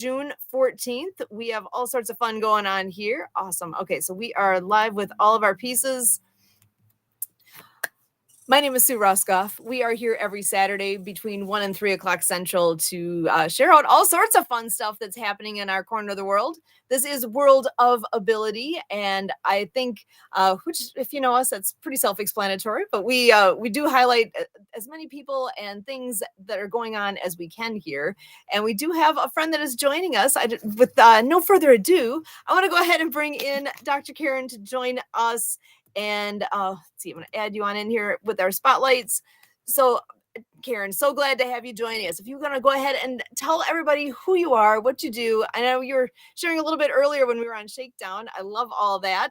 June 14th. We have all sorts of fun going on here. Awesome. Okay, so we are live with all of our pieces. My name is Sue Roskoff. We are here every Saturday between 1 and 3 o'clock Central to share out all sorts of fun stuff that's happening in our corner of the world. This is World of Ability, and I think, which, if you know us, that's pretty self-explanatory, but we do highlight as many people and things that are going on as we can here. And we do have a friend that is joining us. With no further ado, I want to go ahead and bring in Dr. Karen to join us. And let's see, I'm going to add you on in here with our spotlights. So, Karen, so glad to have you joining us. If you're going to go ahead and tell everybody who you are, what you do. I know you were sharing a little bit earlier when we were on Shakedown. I love all that.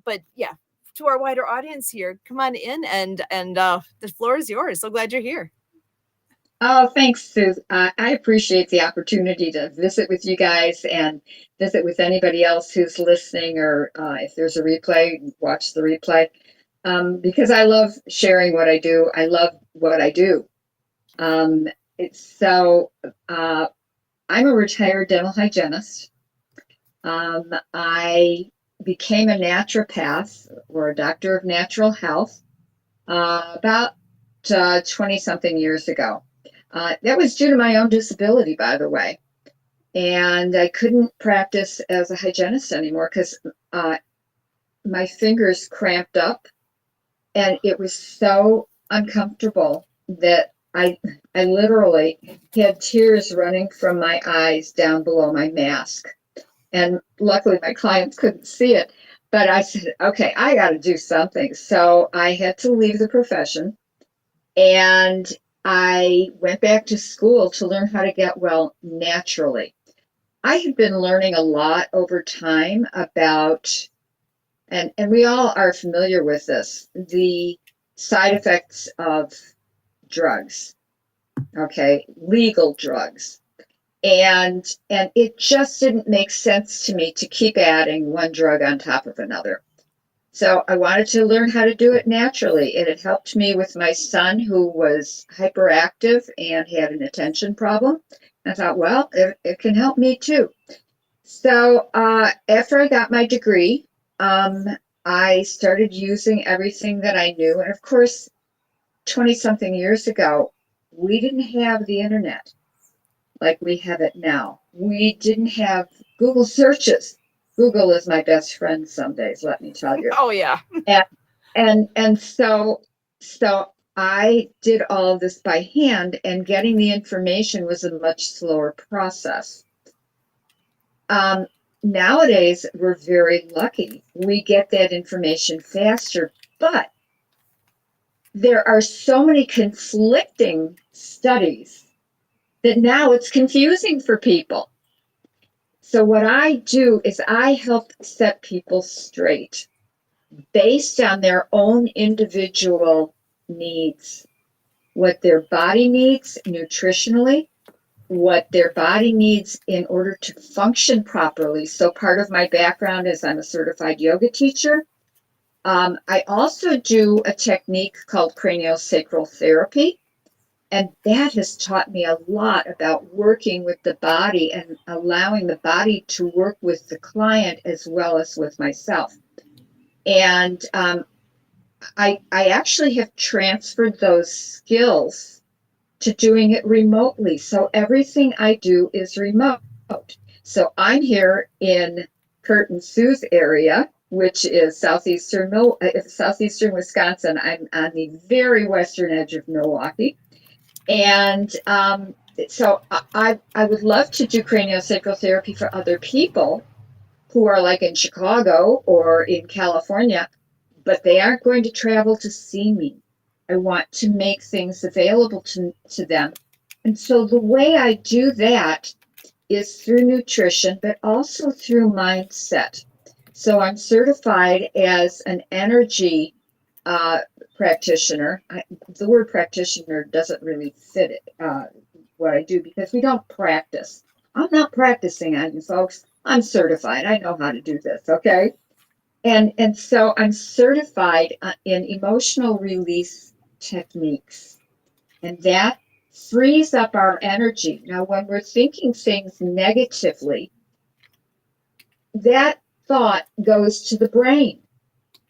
But yeah, to our wider audience here, come on in and the floor is yours. So glad you're here. Oh, thanks, Sue. I appreciate the opportunity to visit with you guys and visit with anybody else who's listening, or if there's a replay, watch the replay. Because I love sharing what I do. I love what I do. So I'm a retired dental hygienist. I became a naturopath or a doctor of natural health about 20 something years ago. That was due to my own disability, by the way. And I couldn't practice as a hygienist anymore because my fingers cramped up, and it was so uncomfortable that I literally had tears running from my eyes down below my mask. And luckily my clients couldn't see it. But I said, okay, I got to do something. So I had to leave the profession, and I went back to school to learn how to get well naturally. I had been learning a lot over time about, and we all are familiar with this, the side effects of drugs, okay, legal drugs. And it just didn't make sense to me to keep adding one drug on top of another. So I wanted to learn how to do it naturally. It had helped me with my son, who was hyperactive and had an attention problem. I thought, well, it can help me too. So after I got my degree, I started using everything that I knew. And of course, 20 something years ago, we didn't have the internet like we have it now. We didn't have Google searches. Google is my best friend some days, let me tell you. Oh, yeah. And so I did all of this by hand, and getting the information was a much slower process. Nowadays, we're very lucky. We get that information faster, but there are so many conflicting studies that now it's confusing for people. So what I do is I help set people straight based on their own individual needs, what their body needs nutritionally, what their body needs in order to function properly. So part of my background is I'm a certified yoga teacher. I also do a technique called craniosacral therapy, and that has taught me a lot about working with the body and allowing the body to work with the client as well as with myself. And I actually have transferred those skills to doing it remotely. So everything I do is remote. So I'm here in Kurt and Sue's area, which is southeastern Wisconsin. I'm on the very western edge of Milwaukee. And so I would love to do craniosacral therapy for other people who are like in Chicago or in California, but they aren't going to travel to see me. I want to make things available to them. And so the way I do that is through nutrition, but also through mindset. So I'm certified as an energy practitioner. The word practitioner doesn't really fit what I do because we don't practice. I'm not practicing on you folks. I'm certified. I know how to do this, okay? And so I'm certified in emotional release techniques. And that frees up our energy. Now, when we're thinking things negatively, that thought goes to the brain.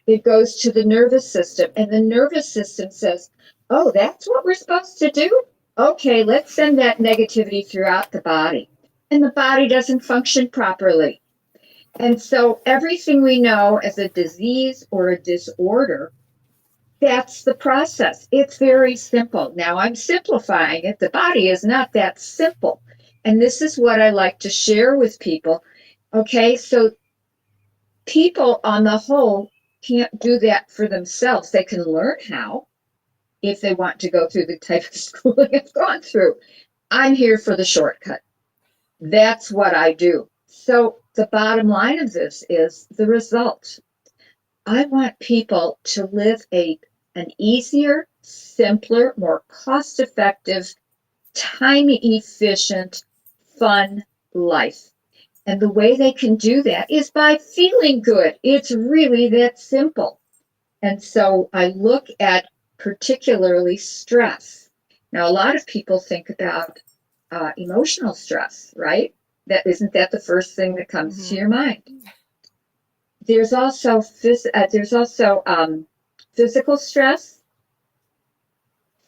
It goes to the nervous system, and the nervous system says, oh, that's what we're supposed to do? Okay, let's send that negativity throughout the body. And the body doesn't function properly. And so everything we know as a disease or a disorder, that's the process. It's very simple. Now I'm simplifying it. The body is not that simple. And this is what I like to share with people. Okay, so people on the whole can't do that for themselves. They can learn how if they want to go through the type of schooling I've gone through. I'm here for the shortcut. That's what I do. So the bottom line of this is the result. I want people to live an easier, simpler, more cost-effective, time-efficient, fun life. And the way they can do that is by feeling good. It's really that simple. And so I look at particularly stress. Now, a lot of people think about emotional stress, right? That isn't that the first thing that comes to your mind? There's also physical stress.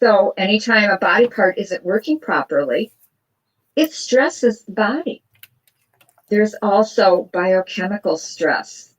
So anytime a body part isn't working properly, it stresses the body. There's also biochemical stress,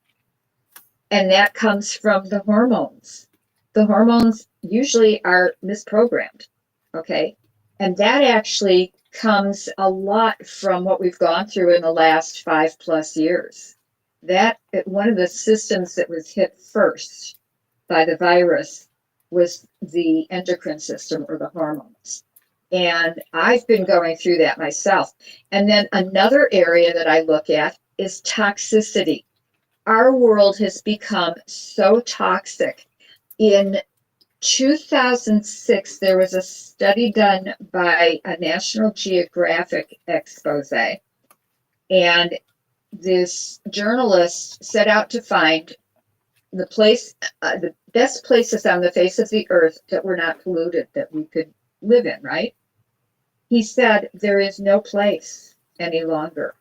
and that comes from the hormones. The hormones usually are misprogrammed, okay? And that actually comes a lot from what we've gone through in the last 5+ years. That one of the systems that was hit first by the virus was the endocrine system or the hormones. And I've been going through that myself. And then another area that I look at is toxicity. Our world has become so toxic. In 2006, there was a study done by a National Geographic expose, and this journalist set out to find the best places on the face of the earth that were not polluted, that we could live in, right? He said there is no place any longer.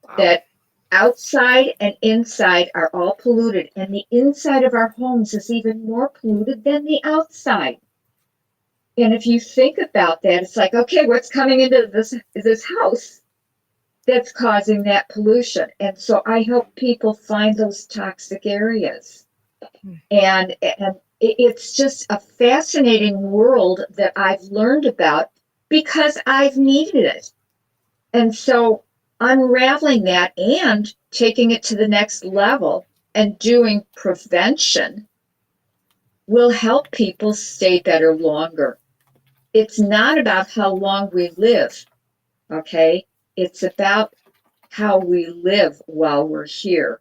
Wow. That outside and inside are all polluted, and the inside of our homes is even more polluted than the outside. And if you think about that, it's like, okay, what's coming into this house that's causing that pollution? And so I help people find those toxic areas. And it's just a fascinating world that I've learned about because I've needed it. And so unraveling that and taking it to the next level and doing prevention will help people stay better longer. It's not about how long we live, okay? It's about how we live while we're here.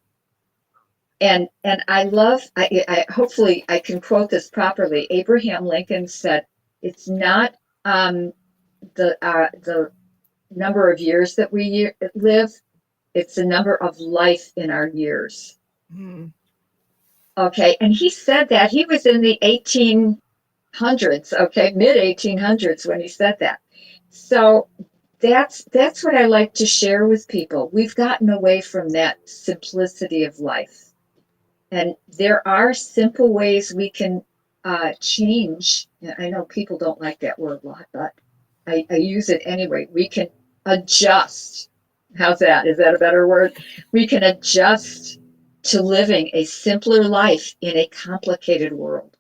And I love, I hopefully I can quote this properly. Abraham Lincoln said, it's not the number of years that we live, it's the number of life in our years. Okay, and he said that. He was in the 1800s, okay, mid 1800s when he said that. So that's what I like to share with people. We've gotten away from that simplicity of life. And there are simple ways we can change. I know people don't like that word a lot, but I use it anyway. We can adjust. How's that? Is that a better word? We can adjust to living a simpler life in a complicated world.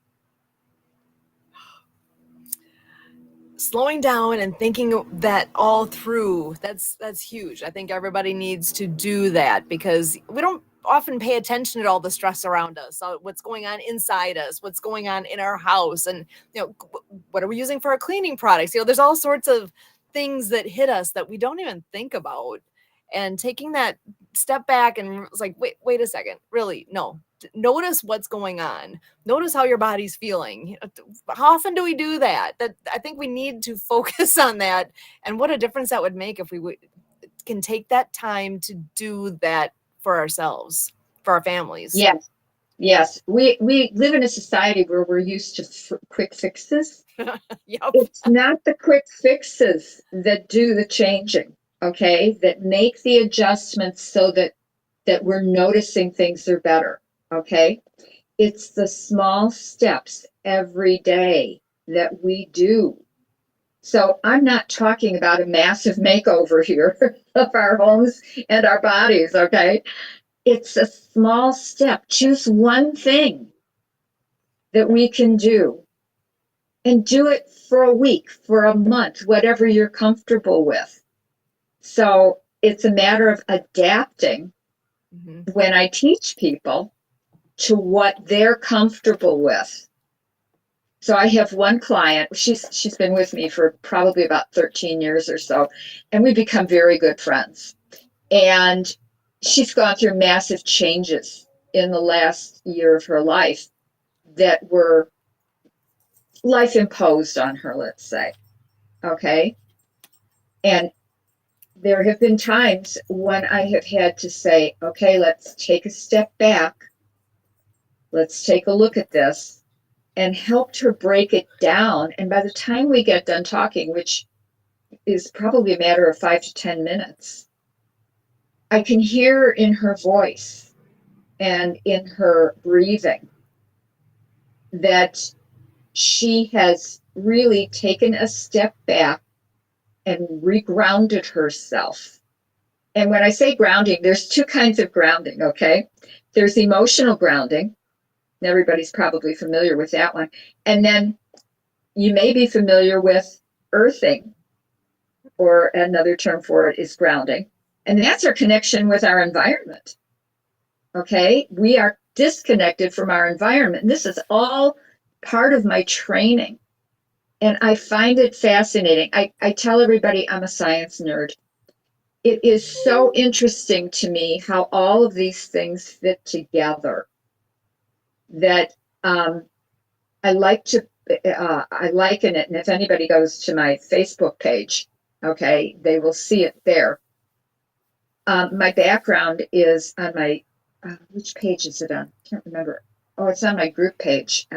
Slowing down and thinking that all through, that's huge. I think everybody needs to do that because we don't often pay attention to all the stress around us, what's going on inside us, what's going on in our house, and what are we using for our cleaning products? There's all sorts of things that hit us that we don't even think about. And taking that step back and it's like, wait a second, really, no. Notice what's going on. Notice how your body's feeling. How often do we do that? That I think we need to focus on that, and what a difference that would make if we can take that time to do that for ourselves, for our families. Yes. Yes, we live in a society where we're used to quick fixes. Yep. It's not the quick fixes that do the changing, okay? That make the adjustments so that we're noticing things are better, okay? It's the small steps every day that we do. So I'm not talking about a massive makeover here of our homes and our bodies, okay? It's a small step. Choose one thing that we can do and do it for a week, for a month, whatever you're comfortable with. So it's a matter of adapting Hmm. when I teach people to what they're comfortable with. So I have one client, she's been with me for probably about 13 years or so, and we've become very good friends. And she's gone through massive changes in the last year of her life that were life imposed on her, let's say. Okay. And there have been times when I have had to say, okay, let's take a step back. Let's take a look at this, and helped her break it down. And by the time we get done talking, which is probably a matter of 5 to 10 minutes, I can hear in her voice and in her breathing that she has really taken a step back and regrounded herself. And when I say grounding, there's two kinds of grounding, okay? There's emotional grounding. Everybody's probably familiar with that one. And then you may be familiar with earthing, or another term for it is grounding. And that's our connection with our environment. Okay? We are disconnected from our environment. And this is all part of my training. And I find it fascinating. I tell everybody I'm a science nerd. It is so interesting to me how all of these things fit together that I like to, I liken it. And if anybody goes to my Facebook page, okay, they will see it there. My background is on my, which page is it on? I can't remember. Oh, it's on my group page.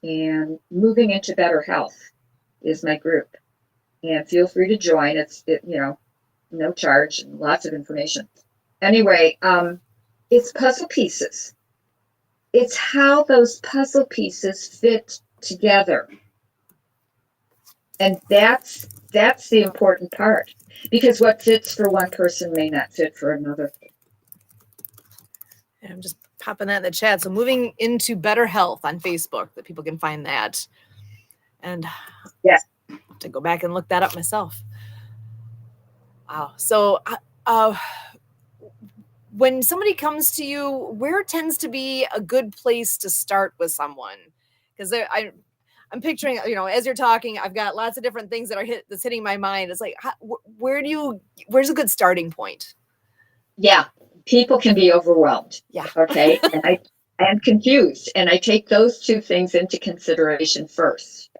And Moving into Better Health is my group. And feel free to join. No charge and lots of information. Anyway, it's puzzle pieces. It's how those puzzle pieces fit together. And that's the important part, because what fits for one person may not fit for another. And I'm just popping that in the chat. So moving into better health on Facebook, that people can find that. And Yes. to go back and look that up myself. Wow. So when somebody comes to you, where tends to be a good place to start with someone? Because I'm picturing, as you're talking, I've got lots of different things that's hitting my mind. It's like, where's a good starting point? Yeah, people can be overwhelmed. Yeah. Okay. And I am confused, and I take those two things into consideration first.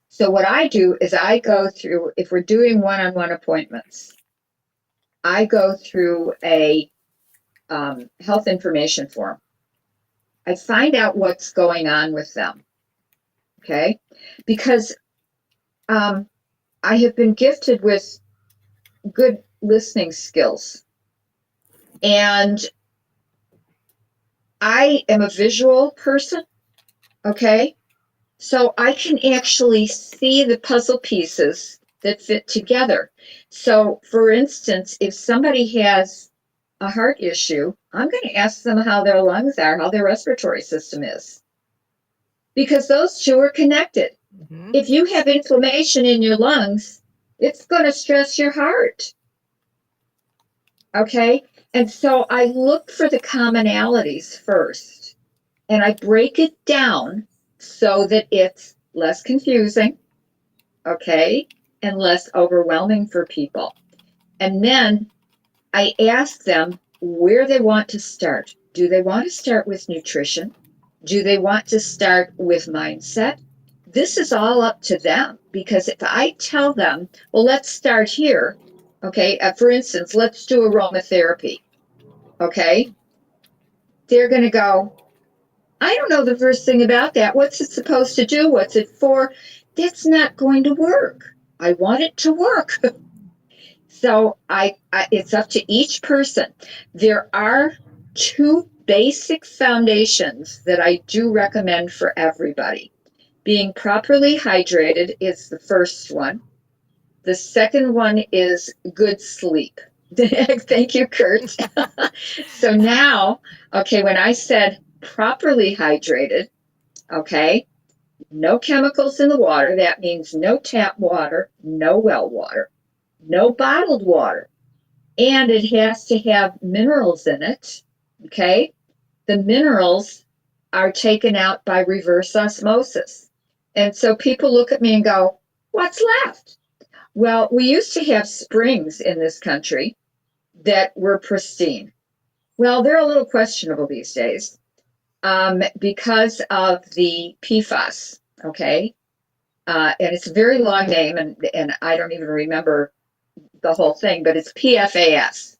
So what I do is I go through, if we're doing one-on-one appointments, I go through a health information form. I find out what's going on with them. Okay. Because I have been gifted with good listening skills. And I am a visual person. Okay. So I can actually see the puzzle pieces that fit together. So, for instance, if somebody has a heart issue, I'm going to ask them how their lungs are, how their respiratory system is, because those two are connected. Mm-hmm. If you have inflammation in your lungs, it's going to stress your heart. Okay. And so I look for the commonalities first, and I break it down so that it's less confusing, okay, and less overwhelming for people. And then I ask them where they want to start. Do they want to start with nutrition? Do they want to start with mindset? This is all up to them, because if I tell them, well, let's start here, okay, for instance, let's do aromatherapy, okay? they're going to go, I don't know the first thing about that. What's it supposed to do? What's it for? That's not going to work. I want it to work. So it's up to each person. There are two basic foundations that I do recommend for everybody. Being properly hydrated is the first one. The second one is good sleep. Thank you, Kurt. So now, okay, when I said properly hydrated, okay, no chemicals in the water. That means no tap water, no well water, no bottled water. And it has to have minerals in it, okay? The minerals are taken out by reverse osmosis. And so people look at me and go, what's left? Well, we used to have springs in this country that were pristine. Well, they're a little questionable these days because of the PFAS, okay? And it's a very long name, and I don't even remember the whole thing, but it's PFAS.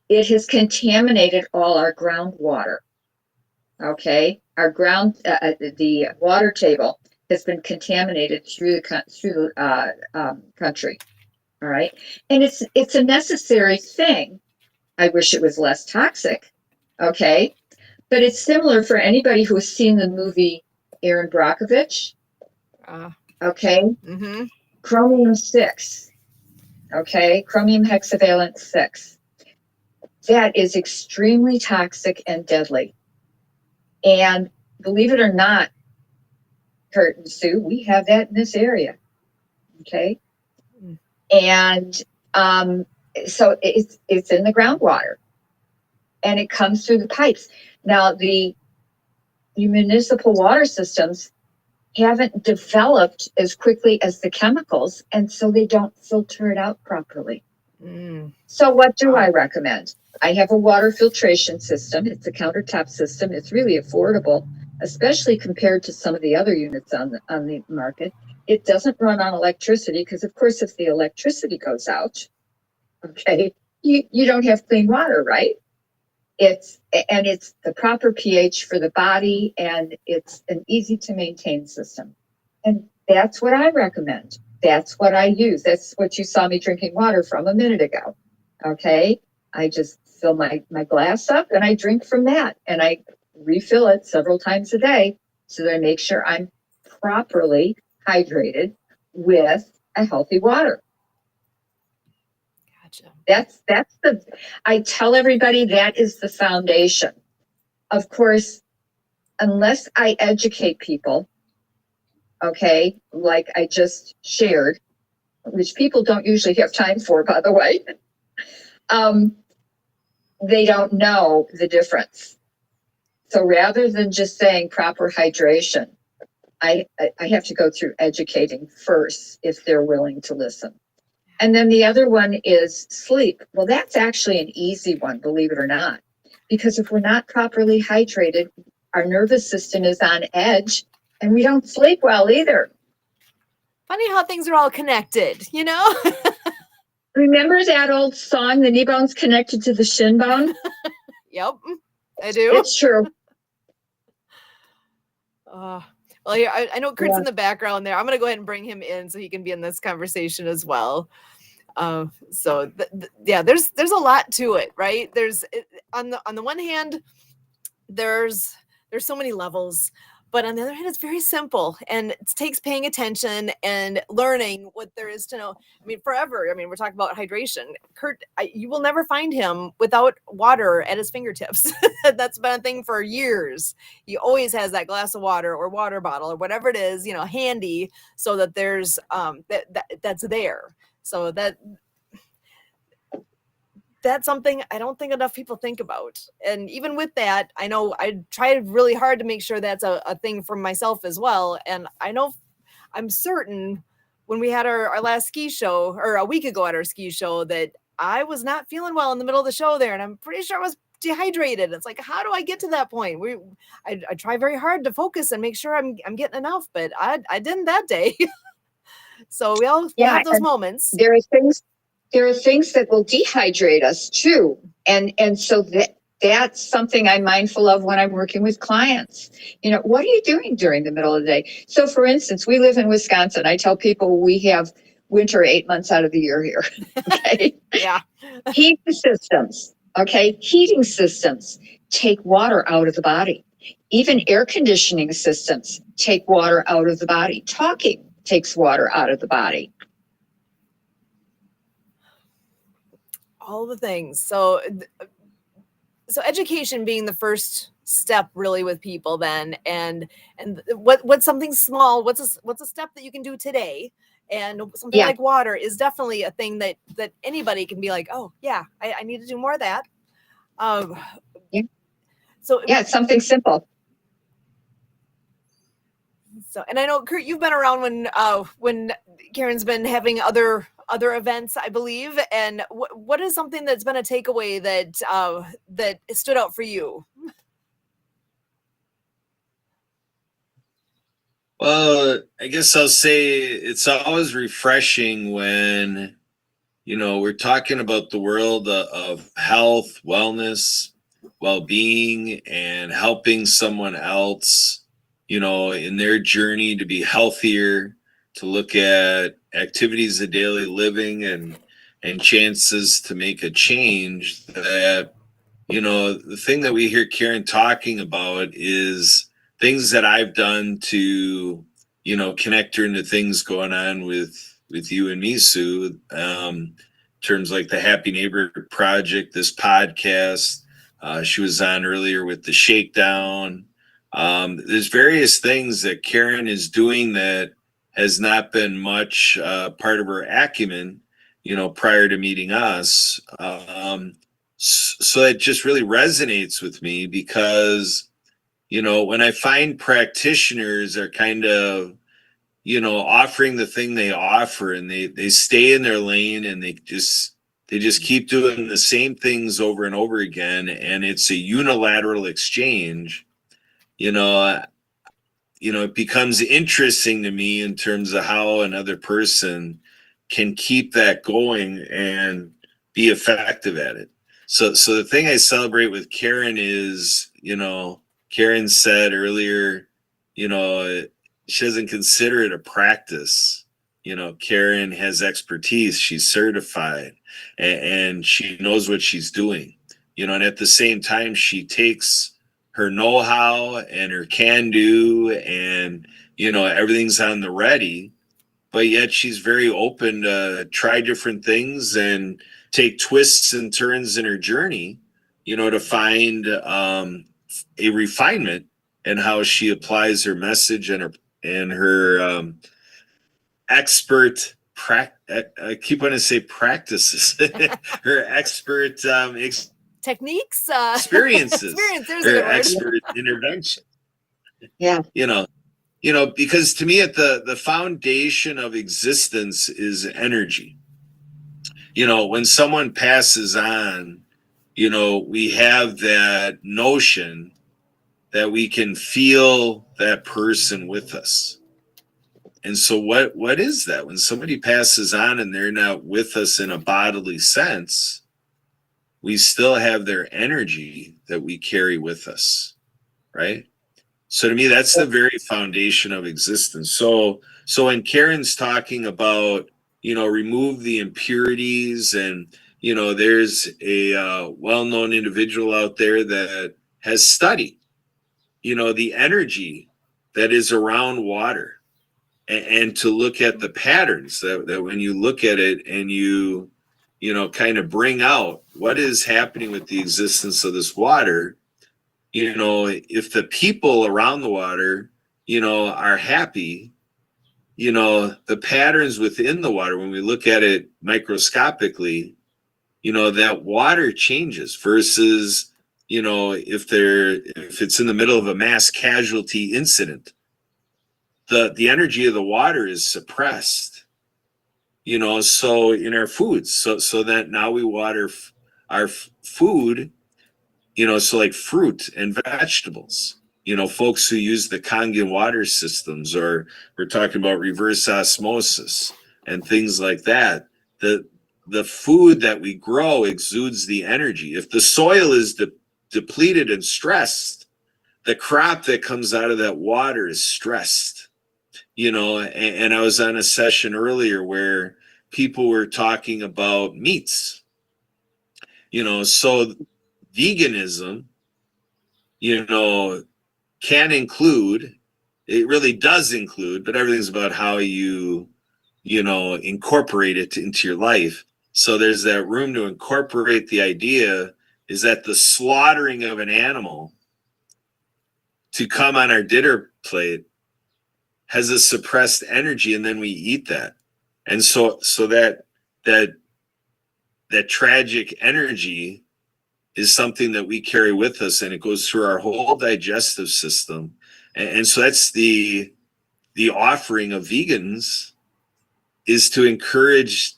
It has contaminated all our groundwater, okay? Our the water table has been contaminated through the country, all right? And it's a necessary thing. I wish it was less toxic, okay? But it's similar for anybody who has seen the movie Aaron Brockovich, okay? Mm-hmm. Chromium-6, okay? Chromium hexavalent 6. That is extremely toxic and deadly. And believe it or not, Kurt and Sue, we have that in this area, okay? And so it's in the groundwater, and it comes through the pipes. Now, the municipal water systems haven't developed as quickly as the chemicals, and so they don't filter it out properly. So what do I recommend? I have a water filtration system. It's a countertop system. It's really affordable, especially compared to some of the other units on the market. It doesn't run on electricity because, of course, if the electricity goes out, okay, you don't have clean water, right? It's the proper pH for the body, and it's an easy to maintain system. And that's what I recommend. That's what I use. That's what you saw me drinking water from a minute ago. Okay. I just fill my glass up and I drink from that, and I refill it several times a day so that I make sure I'm properly hydrated with a healthy water. Gotcha. I tell everybody that is the foundation. Of course, unless I educate people, okay, like I just shared, which people don't usually have time for, by the way, they don't know the difference. So rather than just saying proper hydration, I have to go through educating first if they're willing to listen. And then the other one is sleep. Well, that's actually an easy one, believe it or not, because if we're not properly hydrated, our nervous system is on edge and we don't sleep well either. Funny how things are all connected, you know? Remember that old song, the knee bone's connected to the shin bone? Yep, I do. It's true. Well, here, I know Kurt's in the background there. I'm going to go ahead and bring him in so he can be in this conversation as well. There's a lot to it, right? On the one hand, there's so many levels, but on the other hand, it's very simple, and it takes paying attention and learning what there is to know. I mean, forever. I mean, we're talking about hydration. Kurt, you will never find him without water at his fingertips. That's been a thing for years. He always has that glass of water or water bottle or whatever it is, handy, so that there's that's there. So that's something I don't think enough people think about. And even with that, I know I tried really hard to make sure that's a thing for myself as well. And I'm certain when we had our last ski show, or a week ago at our ski show, that I was not feeling well in the middle of the show there. And I'm pretty sure I was dehydrated. It's like, how do I get to that point? I try very hard to focus and make sure I'm getting enough, but I didn't that day. So we all have those moments. There are things that will dehydrate us too. And so that's something I'm mindful of when I'm working with clients. What are you doing during the middle of the day? So, for instance, we live in Wisconsin. I tell people we have winter 8 months out of the year here. Okay. Yeah. Heating systems. Okay. Heating systems take water out of the body. Even air conditioning systems take water out of the body. Talking takes water out of the body. All the things. So education being the first step really with people then, and what's something small, what's a step that you can do today, and something Yeah. like water is definitely a thing that anybody can be like, oh yeah, I need to do more of that. Yeah. So Yeah, it's something simple. So, and I know Kurt, you've been around when Karen's been having other events, I believe. And what is something that's been a takeaway that stood out for you? Well, I guess I'll say it's always refreshing when, we're talking about the world of health, wellness, well-being, and helping someone else, in their journey to be healthier, to look at activities of daily living and chances to make a change. That, the thing that we hear Karen talking about is things that I've done to, connect her into things going on with you and me, Sue. Terms like the Happy Neighbor Project, this podcast. She was on earlier with the Shakedown. There's various things that Karen is doing that has not been much part of her acumen, prior to meeting us. So it just really resonates with me because, when I find practitioners are kind of, offering the thing they offer and they stay in their lane and they just keep doing the same things over and over again, and it's a unilateral exchange, you know, it becomes interesting to me in terms of how another person can keep that going and be effective at it. So the thing I celebrate with Karen is, Karen said earlier, she doesn't consider it a practice. Karen has expertise. She's certified and she knows what she's doing. And at the same time, she takes her know-how and her can-do and, everything's on the ready, but yet she's very open to try different things and take twists and turns in her journey, to find a refinement in how she applies her message and her expert I keep wanting to say practices, her expert Techniques, experiences, experience. There's a her good word. expert intervention. Yeah. Because to me, at the foundation of existence is energy. When someone passes on, we have that notion that we can feel that person with us. And so what is that? When somebody passes on and they're not with us in a bodily sense, we still have their energy that we carry with us, right? So to me, that's the very foundation of existence. So when Karen's talking about, remove the impurities and, there's a well-known individual out there that has studied, the energy that is around water and to look at the patterns that when you look at it and kind of bring out what is happening with the existence of this water. If the people around the water, are happy, the patterns within the water, when we look at it microscopically, that water changes versus, if it's in the middle of a mass casualty incident, the energy of the water is suppressed, so in our foods, so that now we water our food, so like fruit and vegetables, folks who use the Kangen water systems, or we're talking about reverse osmosis and things like that. The food that we grow exudes the energy. If the soil is depleted and stressed, the crop that comes out of that water is stressed. And I was on a session earlier where people were talking about meats. So veganism, can include, it really does include, but everything's about how you incorporate it into your life. So there's that room to incorporate the idea is that the slaughtering of an animal to come on our dinner plate has a suppressed energy, and then we eat that. And so that tragic energy is something that we carry with us, and it goes through our whole digestive system. And so that's the offering of vegans, is to encourage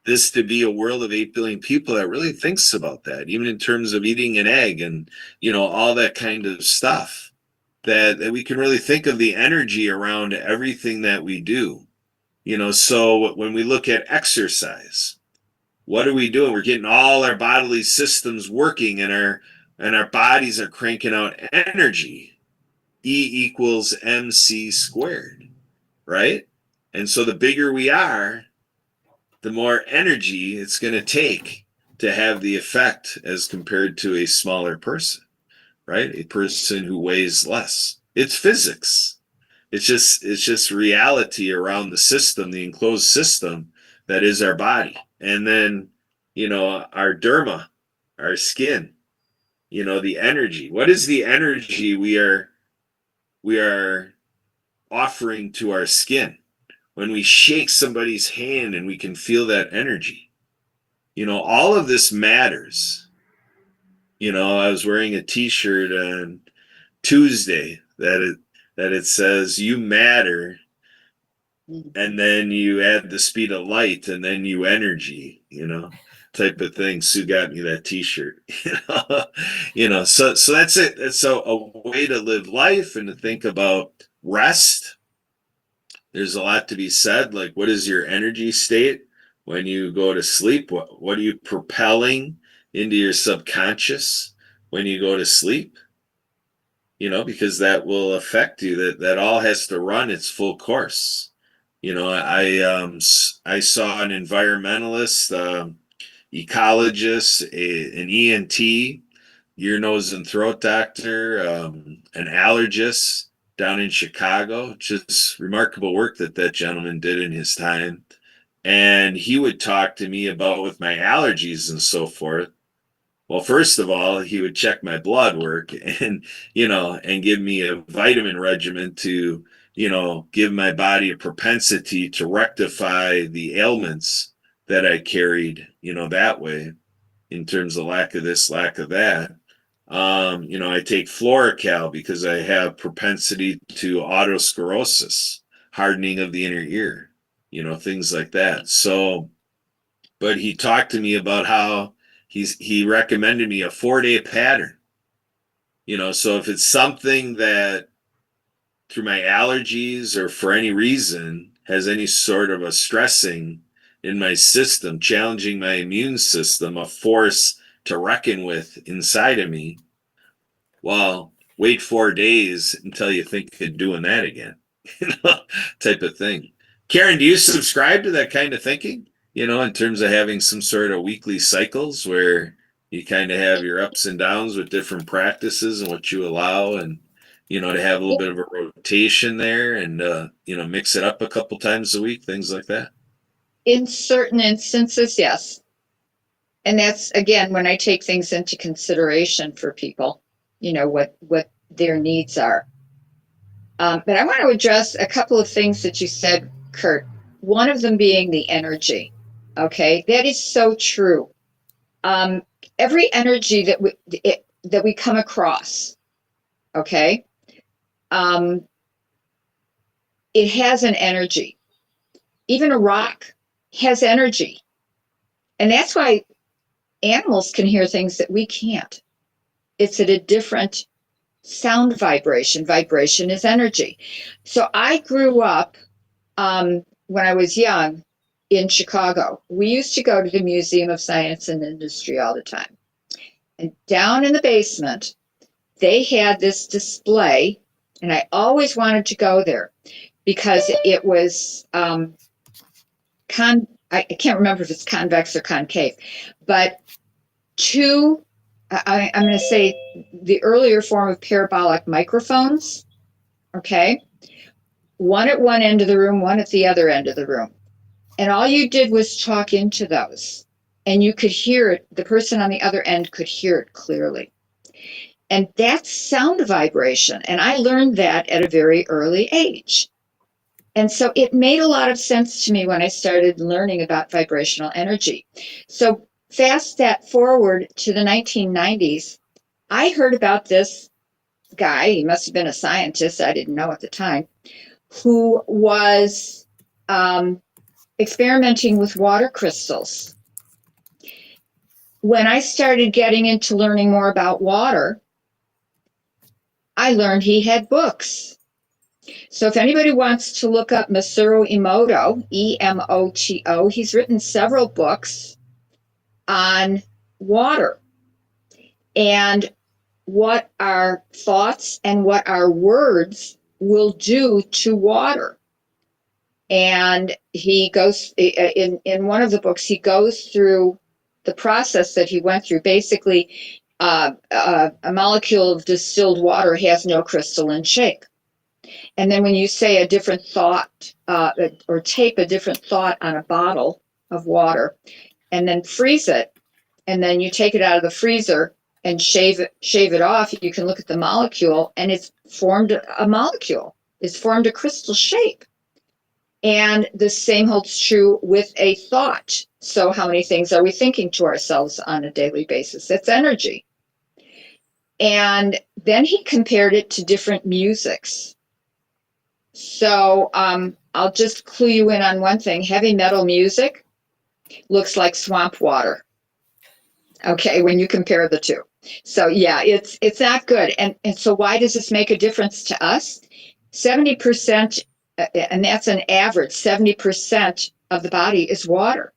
this to be a world of 8 billion people that really thinks about that, even in terms of eating an egg and all that kind of stuff, that we can really think of the energy around everything that we do. So when we look at exercise, what are we doing? We're getting all our bodily systems working, and our bodies are cranking out energy. E equals MC squared, right? And so the bigger we are, the more energy it's going to take to have the effect as compared to a smaller person, right? A person who weighs less. It's physics. It's just reality around the system, the enclosed system that is our body. And then, our derma, our skin, the energy. What is the energy we are offering to our skin? When we shake somebody's hand and we can feel that energy, all of this matters. I was wearing a t-shirt on Tuesday that it says you matter, and then you add the speed of light, and then you energy, type of thing. Sue got me that t-shirt. So that's it. It's a way to live life and to think about rest. There's a lot to be said, like, what is your energy state when you go to sleep? What are you propelling into your subconscious when you go to sleep? Because that will affect you. That all has to run its full course. I saw an environmentalist, ecologist, an ENT, ear, nose, and throat doctor, an allergist down in Chicago. Just remarkable work that gentleman did in his time. And he would talk to me about with my allergies and so forth. Well, first of all, he would check my blood work and, and give me a vitamin regimen to, give my body a propensity to rectify the ailments that I carried, that way, in terms of lack of this, lack of that. I take Florical because I have propensity to autosclerosis, hardening of the inner ear, things like that. So, but he talked to me about how he recommended me a 4-day pattern. So if it's something that through my allergies or for any reason has any sort of a stressing in my system, challenging my immune system, a force to reckon with inside of me, well, wait 4 days until you think of doing that again, type of thing. Karen, do you subscribe to that kind of thinking? In terms of having some sort of weekly cycles where you kind of have your ups and downs with different practices and what you allow, and to have a little bit of a rotation there, and mix it up a couple times a week, things like that. In certain instances, yes. And that's, again, when I take things into consideration for people, what their needs are. But I want to address a couple of things that you said, Kurt. One of them being the energy. Okay, that is so true. Every energy that we come across, okay, it has an energy. Even a rock has energy, and that's why animals can hear things that we can't. It's at a different sound vibration. Vibration is energy. So I grew up when I was young in Chicago. We used to go to the Museum of Science and Industry all the time. And down in the basement, they had this display, and I always wanted to go there because it was I can't remember if it's convex or concave, but I'm going to say the earlier form of parabolic microphones, okay? One at one end of the room, one at the other end of the room. And all you did was talk into those, and you could hear it. The person on the other end could hear it clearly. And that's sound vibration. And I learned that at a very early age. And so it made a lot of sense to me when I started learning about vibrational energy. So fast that forward to the 1990s, I heard about this guy, he must have been a scientist, I didn't know at the time, who was experimenting with water crystals. When I started getting into learning more about water, I learned he had books. So if anybody wants to look up Masaru Emoto, Emoto, he's written several books on water and what our thoughts and what our words will do to water. And he goes, in one of the books, he goes through the process that he went through. Basically, a molecule of distilled water has no crystalline shape. And then when you say a different thought or tape a different thought on a bottle of water and then freeze it, and then you take it out of the freezer and shave it off, you can look at the molecule and it's formed a molecule. It's formed a crystal shape. And the same holds true with a thought. So how many things are we thinking to ourselves on a daily basis? It's energy. And then he compared it to different musics. So I'll just clue you in on one thing. Heavy metal music looks like swamp water. Okay, when you compare the two. So yeah, it's not good. And so why does this make a difference to us? 70%, and that's an average, 70% of the body is water.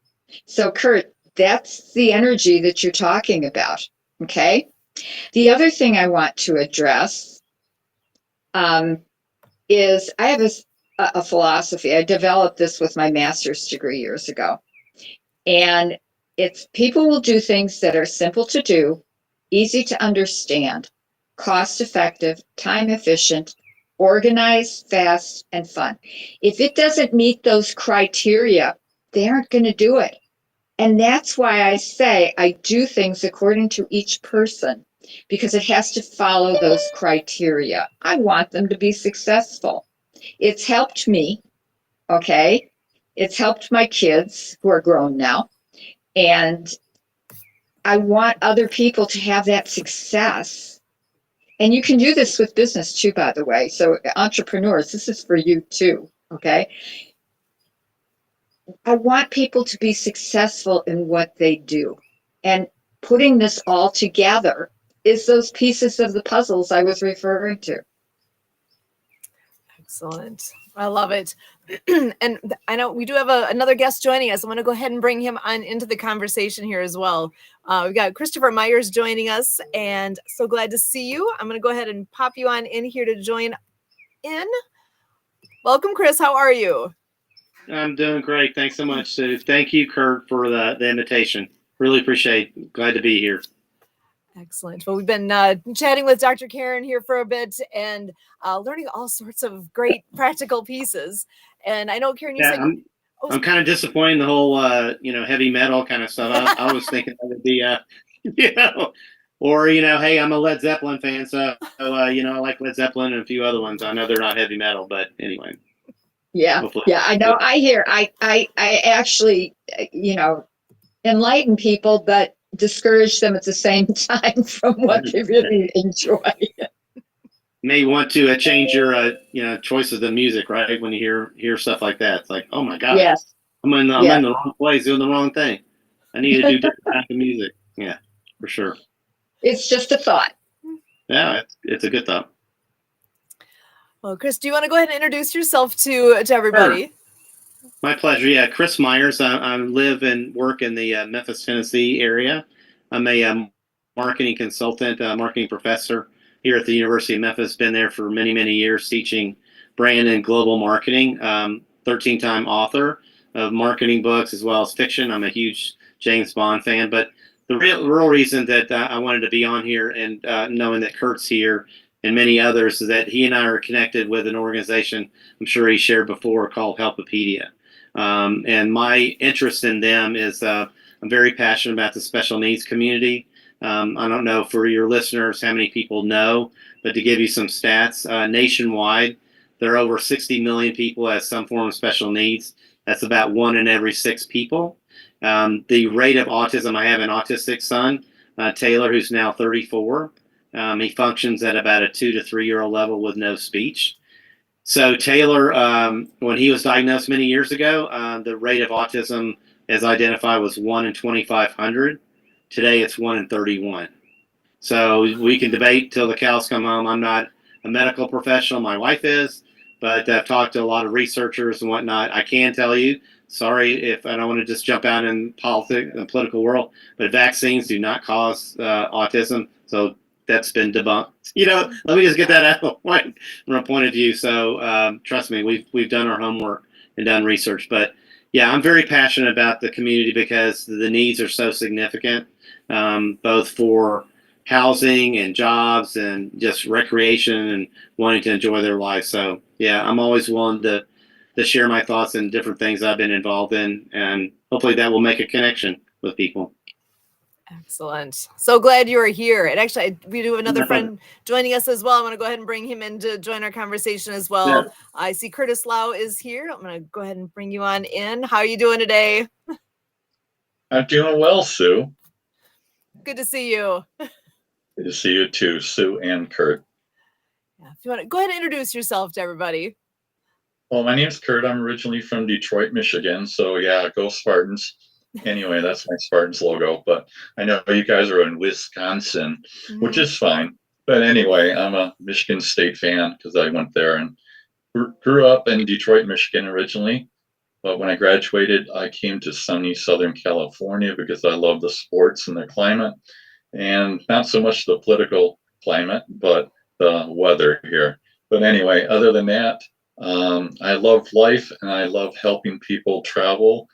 So Kurt, that's the energy that you're talking about. Okay. The other thing I want to address is I have a philosophy. I developed this with my master's degree years ago. And it's people will do things that are simple to do, easy to understand, cost effective, time efficient, organized, fast, and fun. If it doesn't meet those criteria, they aren't going to do it. And that's why I say I do things according to each person, because it has to follow those criteria. I want them to be successful. It's helped me, okay? It's helped my kids who are grown now. And I want other people to have that success. And you can do this with business too, by the way. So entrepreneurs, this is for you too, okay? I want people to be successful in what they do. And putting this all together is those pieces of the puzzles I was referring to. Excellent. I love it. And I know we do have another guest joining us. I'm going to go ahead and bring him on into the conversation here as well. We've got Christopher Myers joining us, and so glad to see you. I'm going to go ahead and pop you on in here to join in. Welcome, Chris. How are you? I'm doing great. Thanks so much, Sue. Thank you, Kurt, for the invitation. Really appreciate it. Glad to be here. Excellent. Well, we've been chatting with Dr. Karen here for a bit and learning all sorts of great practical pieces. And I know, Karen, you said... I'm kind of disappointed in the whole, heavy metal kind of stuff. I was thinking that would be, or, hey, I'm a Led Zeppelin fan, so I like Led Zeppelin and a few other ones. I know they're not heavy metal, but anyway. Yeah, hopefully. Yeah, I know. I hear. I actually, enlighten people, but discourage them at the same time from what they really enjoy. May want to change your, choices of music, right? When you hear stuff like that, it's like, oh my God, yes, I'm in the wrong place, doing the wrong thing. I need to do different kinds of music. Yeah, for sure. It's just a thought. Yeah, it's a good thought. Well, Chris, do you want to go ahead and introduce yourself to everybody? Sure. My pleasure. Yeah, Chris Myers. I live and work in the Memphis, Tennessee area. I'm a marketing consultant, marketing professor here at the University of Memphis. Been there for many, many years teaching brand and global marketing. 13-time author of marketing books as well as fiction. I'm a huge James Bond fan, but the real reason that I wanted to be on here and knowing that Kurt's here and many others is that he and I are connected with an organization I'm sure he shared before called Helpopedia. And my interest in them is I'm very passionate about the special needs community. I don't know for your listeners how many people know, but to give you some stats, nationwide, there are over 60 million people has some form of special needs. That's about 1 in every 6 people. The rate of autism, I have an autistic son, Taylor, who's now 34. He functions at about a 2 to 3 year old level with no speech. So Taylor, when he was diagnosed many years ago, the rate of autism as identified was 1 in 2,500. Today it's 1 in 31. So we can debate till the cows come home. I'm not a medical professional. My wife is, but I've talked to a lot of researchers and whatnot. I can tell you, sorry if I don't want to just jump out in politics and political world, but vaccines do not cause autism. So that's been debunked. Let me just get that out of the way from a point of view. So trust me, we've done our homework and done research. But yeah, I'm very passionate about the community because the needs are so significant, both for housing and jobs and just recreation and wanting to enjoy their life. So yeah, I'm always willing to share my thoughts and different things I've been involved in, and hopefully that will make a connection with people. Excellent. So glad you are here. And actually, we do have another friend joining us as well. I'm going to go ahead and bring him in to join our conversation as well. Yeah. I see Curtis Lau is here. I'm going to go ahead and bring you on in. How are you doing today? I'm doing well, Sue. Good to see you. Good to see you too, Sue and Kurt. Yeah, if you want to go ahead and introduce yourself to everybody. Well, my name's Kurt. I'm originally from Detroit, Michigan. So yeah, go Spartans. Anyway, that's my Spartans logo. But I know you guys are in Wisconsin, which is fine. But anyway, I'm a Michigan State fan because I went there and grew up in Detroit, Michigan originally. But when I graduated, I came to sunny Southern California because I love the sports and the climate, and not so much the political climate, but the weather here. But anyway, other than that, I love life and I love helping people travel,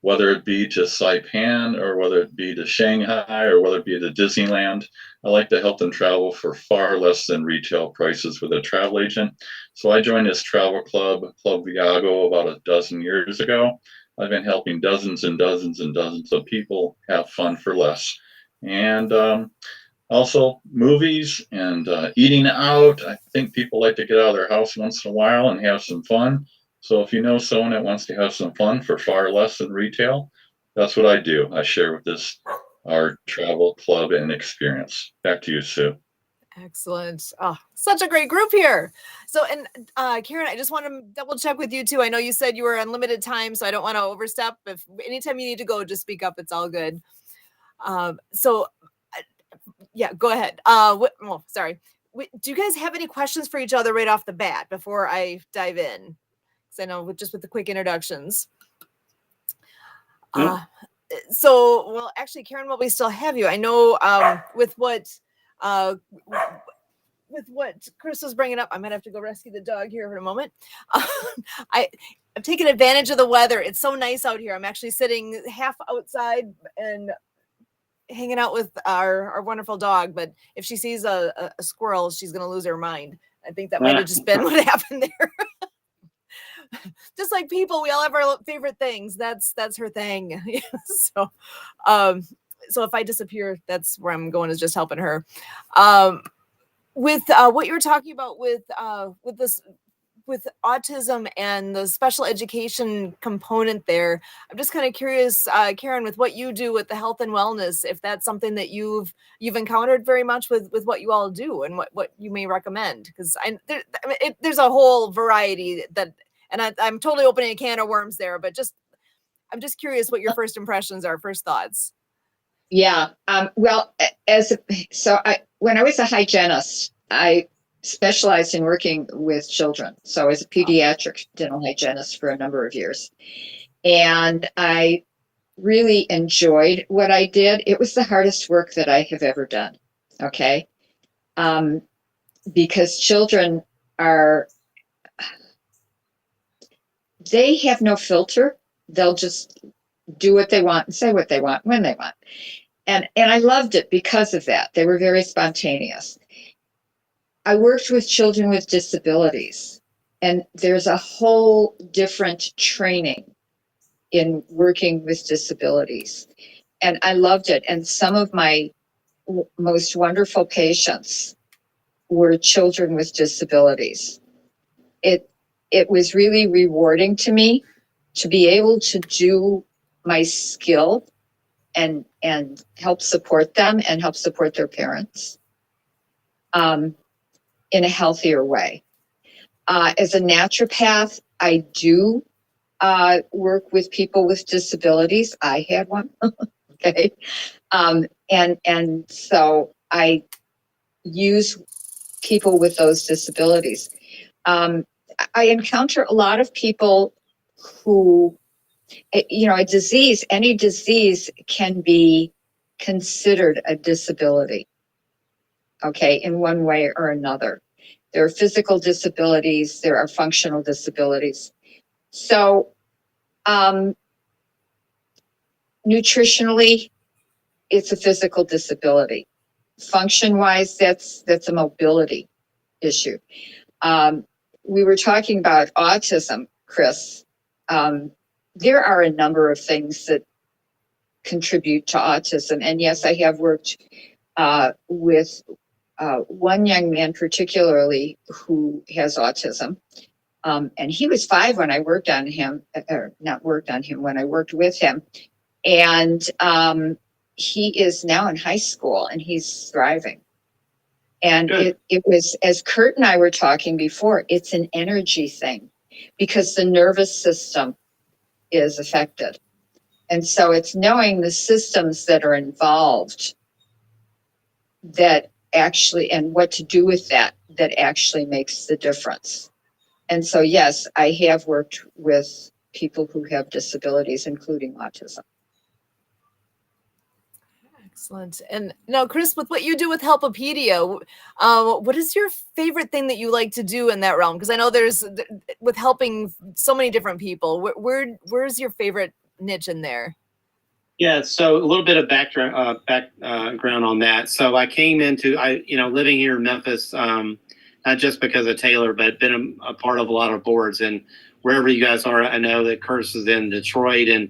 whether it be to Saipan or whether it be to Shanghai or whether it be to Disneyland. I like to help them travel for far less than retail prices with a travel agent. So I joined this travel club, Club Viago, about a dozen years ago. I've been helping dozens and dozens and dozens of people have fun for less. And also movies and eating out. I think people like to get out of their house once in a while and have some fun. So if you know someone that wants to have some fun for far less than retail, that's what I do. I share with our travel club and experience. Back to you, Sue. Excellent. Oh, such a great group here. So, and Karen, I just want to double check with you too. I know you said you were on limited time, so I don't want to overstep. If anytime you need to go, just speak up. It's all good. Yeah, go ahead. Sorry. Do you guys have any questions for each other right off the bat before I dive in? Because I know just with the quick introductions. Well, actually, Karen, while we still have you, I know with what Chris was bringing up, I might have to go rescue the dog here for a moment. I'm taking advantage of the weather. It's so nice out here. I'm actually sitting half outside and hanging out with our wonderful dog, but if she sees a squirrel, she's going to lose her mind. I think that might have just been what happened there. Just like people, we all have our favorite things. That's her thing. So if I disappear, that's where I'm going, is just helping her. With what you were talking about with autism and the special education component there, I'm just kind of curious, Karen, with what you do with the health and wellness, if that's something that you've encountered very much with what you all do and what you may recommend, because there's a whole variety that, and I'm totally opening a can of worms there, but I'm just curious what your first impressions are, first thoughts. Yeah. Well, when I was a hygienist, I specialized in working with children. So I was a pediatric dental hygienist for a number of years. And I really enjoyed what I did. It was the hardest work that I have ever done. Okay. Because children they have no filter. They'll just do what they want and say what they want when they want. And I loved it because of that. They were very spontaneous. I worked with children with disabilities, and there's a whole different training in working with disabilities. And I loved it. And some of my most wonderful patients were children with disabilities. It was really rewarding to me to be able to do my skill and help support them and help support their parents in a healthier way. As a naturopath, I do work with people with disabilities. I had one. Okay. And so I use people with those disabilities. I encounter a lot of people who, any disease can be considered a disability, okay, in one way or another. There are physical disabilities, there are functional disabilities. So, nutritionally, it's a physical disability. Function-wise, that's a mobility issue. We were talking about autism, Chris. There are a number of things that contribute to autism. And yes, I have worked with one young man particularly who has autism. And he was 5 when I worked on him, or not worked on him, when I worked with him. And he is now in high school and he's thriving. And it was, as Kurt and I were talking before, it's an energy thing because the nervous system is affected. And so it's knowing the systems that are involved that actually, and what to do with that actually makes the difference. And so, yes, I have worked with people who have disabilities, including autism. Excellent. And now, Chris, with what you do with Helpopedia, what is your favorite thing that you like to do in that realm? Because I know there's, with helping so many different people, where's your favorite niche in there? Yeah, so a little bit of background on that. So I came into, living here in Memphis, not just because of Taylor, but been a part of a lot of boards. And wherever you guys are, I know that Curtis is in Detroit, and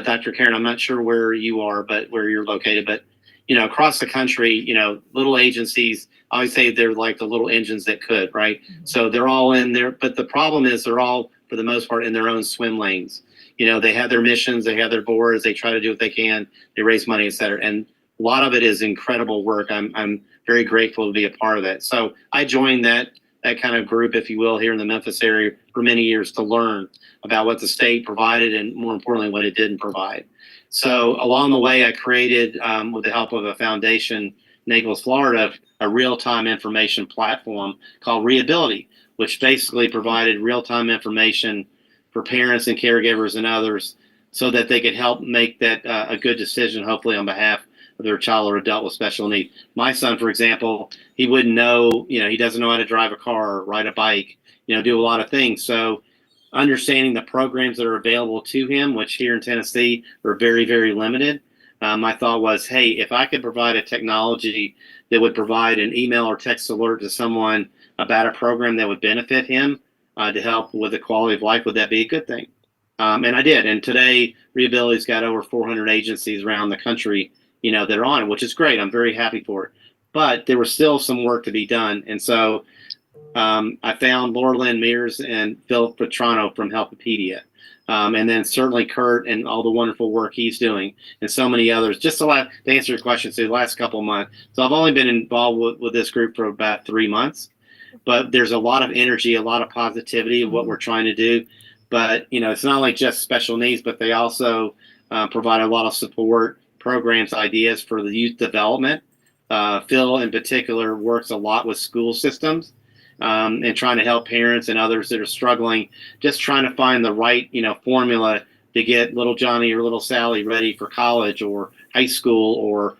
Dr. Karen, I'm not sure where you are, but where you're located. But, across the country, little agencies, I always say they're like the little engines that could, right? Mm-hmm. So they're all in there. But the problem is they're all, for the most part, in their own swim lanes. They have their missions, they have their boards, they try to do what they can, they raise money, et cetera. And a lot of it is incredible work. I'm very grateful to be a part of that. So I joined that kind of group, if you will, here in the Memphis area for many years to learn about what the state provided and, more importantly, what it didn't provide. So along the way, I created, with the help of a foundation in Naples, Florida, a real-time information platform called Reability, which basically provided real-time information for parents and caregivers and others so that they could help make that a good decision, hopefully on behalf of their child or adult with special needs. My son, for example, he wouldn't know, he doesn't know how to drive a car, or ride a bike, do a lot of things. So understanding the programs that are available to him, which here in Tennessee are very, very limited, my thought was, hey, if I could provide a technology that would provide an email or text alert to someone about a program that would benefit him, to help with the quality of life, would that be a good thing? And I did. And today, Reability's got over 400 agencies around the country, that are on it, which is great. I'm very happy for it. But there was still some work to be done. And so I found Laura Lynn Mears and Philip Petrano from Helpopedia. And then certainly Kurt and all the wonderful work he's doing, and so many others. Just to answer your question, so the last couple of months. So I've only been involved with this group for about 3 months. But there's a lot of energy, a lot of positivity of what we're trying to do. But, it's not like just special needs, but they also provide a lot of support, programs, ideas for the youth development. Phil, in particular, works a lot with school systems and trying to help parents and others that are struggling, just trying to find the right, formula to get little Johnny or little Sally ready for college or high school, or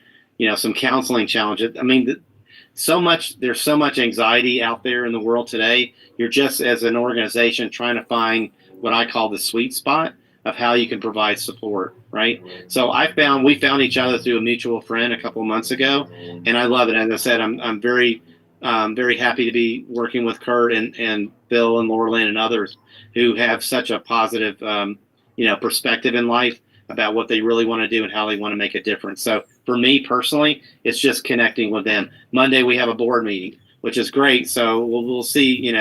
some counseling challenges. I mean, there's so much anxiety out there in the world today. You're just, as an organization, trying to find what I call the sweet spot of how you can provide support, right? So we found each other through a mutual friend a couple of months ago, and I love it. As I said, I'm very very happy to be working with Kurt and Bill and Laura Lynn and others who have such a positive perspective in life about what they really want to do and how they want to make a difference. So for me personally, it's just connecting with them. Monday we have a board meeting, which is great. So we'll see,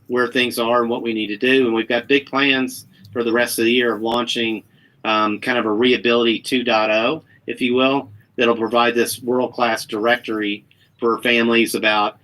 where things are and what we need to do. And we've got big plans for the rest of the year of launching kind of a Reability 2.0, if you will, that'll provide this world-class directory for families about,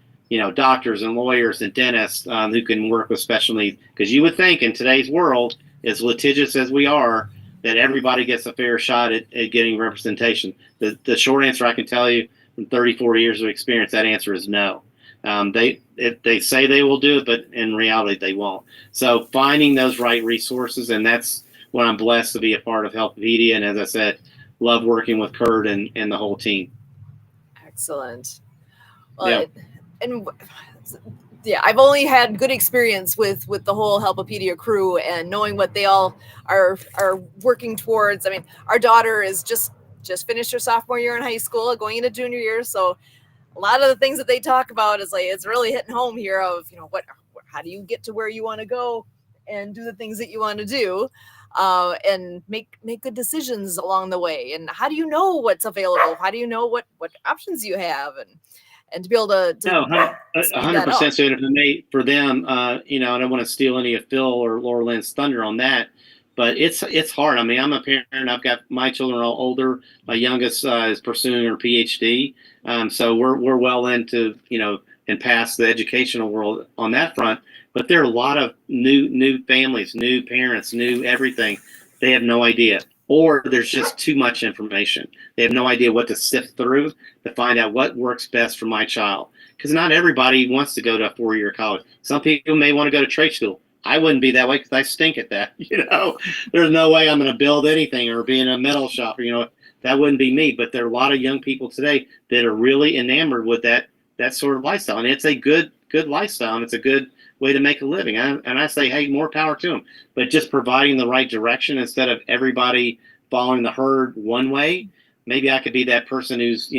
doctors and lawyers and dentists who can work with special needs. Because you would think in today's world, as litigious as we are, that everybody gets a fair shot at getting representation. The short answer I can tell you from 34 years of experience, that answer is no. They say they will do it, but in reality, they won't. So finding those right resources, and that's what I'm blessed to be a part of Helpopedia. And as I said, love working with Kurt and the whole team. Excellent. Well, yeah, I've only had good experience with the whole Helpopedia crew and knowing what they all are working towards. I mean, our daughter is just finished her sophomore year in high school, going into junior year, so a lot of the things that they talk about is like, it's really hitting home here of, how do you get to where you want to go and do the things that you want to do, and make good decisions along the way. And how do you know what's available? How do you know what options you have? And to be able to no, 100%. So for them, I don't want to steal any of Phil or Laura Lynn's thunder on that, but it's hard. I mean, I'm a parent. I've got my children all older. My youngest is pursuing her PhD. So we're well into, and past the educational world on that front. But there are a lot of new families, new parents, new everything. They have no idea. Or there's just too much information. They have no idea what to sift through to find out what works best for my child. Because not everybody wants to go to a 4-year college. Some people may want to go to trade school. I wouldn't be that way because I stink at that. There's no way I'm going to build anything or be in a metal shop. That wouldn't be me. But there are a lot of young people today that are really enamored with that sort of lifestyle. And it's a good lifestyle, and it's a good way to make a living. And I say, hey, more power to them. But just providing the right direction instead of everybody following the herd one way. Maybe I could be that person who's,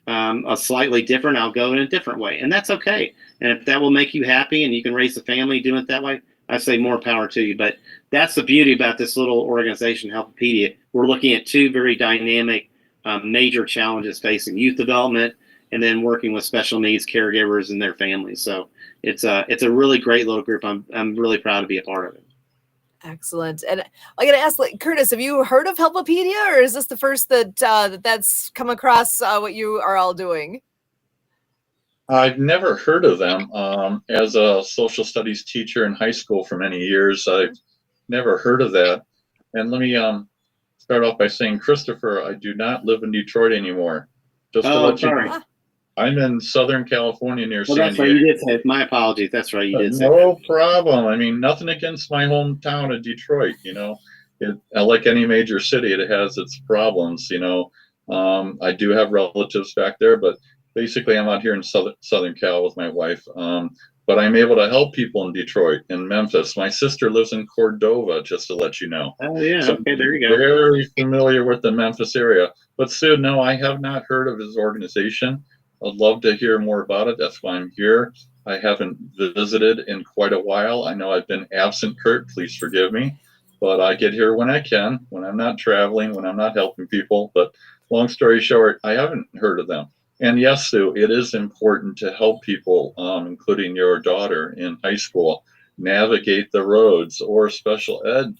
a slightly different. I'll go in a different way. And that's okay. And if that will make you happy and you can raise a family doing it that way, I say more power to you. But that's the beauty about this little organization, Helpopedia. We're looking at two very dynamic, major challenges facing youth development and then working with special needs caregivers and their families. So it's a really great little group. I'm really proud to be a part of it. Excellent. And I got to ask, Curtis, have you heard of Helpopedia, or is this the first that's come across what you are all doing? I've never heard of them. As a social studies teacher in high school for many years, I've never heard of that. And let me start off by saying, Christopher, I do not live in Detroit anymore. Just to let you know. I'm in Southern California near San Diego. That's right. You did say it. My apologies. That's right. You did say no problem. I mean, nothing against my hometown of Detroit. Like any major city, it has its problems. I do have relatives back there, but basically, I'm out here in Southern Cal with my wife. But I'm able to help people in Detroit and Memphis. My sister lives in Cordova, just to let you know. Oh, yeah. So okay, there you go. Very familiar with the Memphis area. But Sue, no, I have not heard of his organization. I'd love to hear more about it. That's why I'm here. I haven't visited in quite a while. I know I've been absent, Kurt. Please forgive me. But I get here when I can, when I'm not traveling, when I'm not helping people. But long story short, I haven't heard of them. And yes, Sue, it is important to help people, including your daughter in high school, navigate the roads, or special ed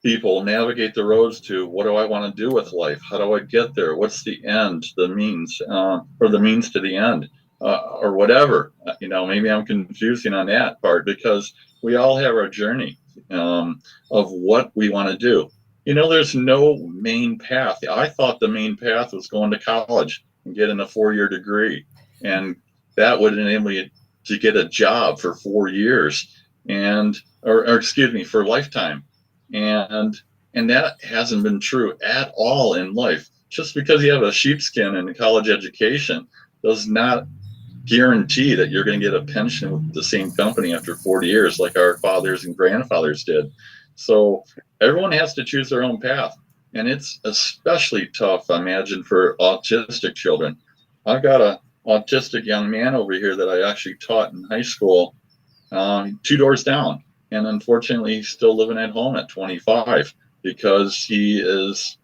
people navigate the roads to what do I want to do with life? How do I get there? What's the end, the means, or the means to the end, or whatever. Maybe I'm confusing on that part because we all have our journey of what we want to do. There's no main path. I thought the main path was going to college and getting a 4-year degree, and that would enable you to get a job for 4 years, or excuse me, for a lifetime. And that hasn't been true at all in life. Just because you have a sheepskin and a college education does not guarantee that you're going to get a pension with the same company after 40 years like our fathers and grandfathers did. So everyone has to choose their own path. And it's especially tough, I imagine, for autistic children. I've got an autistic young man over here that I actually taught in high school, 2 doors down. And unfortunately, he's still living at home at 25 because he is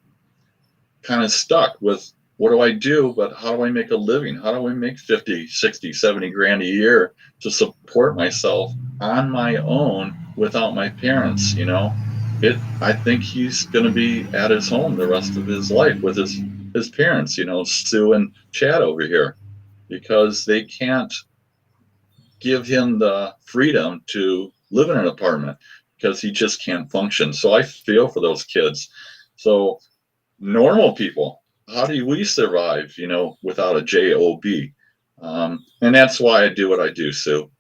kind of stuck with, what do I do, but how do I make a living? How do I make 50, 60, 70 grand a year to support myself on my own without my parents? I think he's going to be at his home the rest of his life with his parents, Sue and Chad over here, because they can't give him the freedom to live in an apartment because he just can't function. So I feel for those kids. So normal people, how do we survive, without a job? And that's why I do what I do, Sue.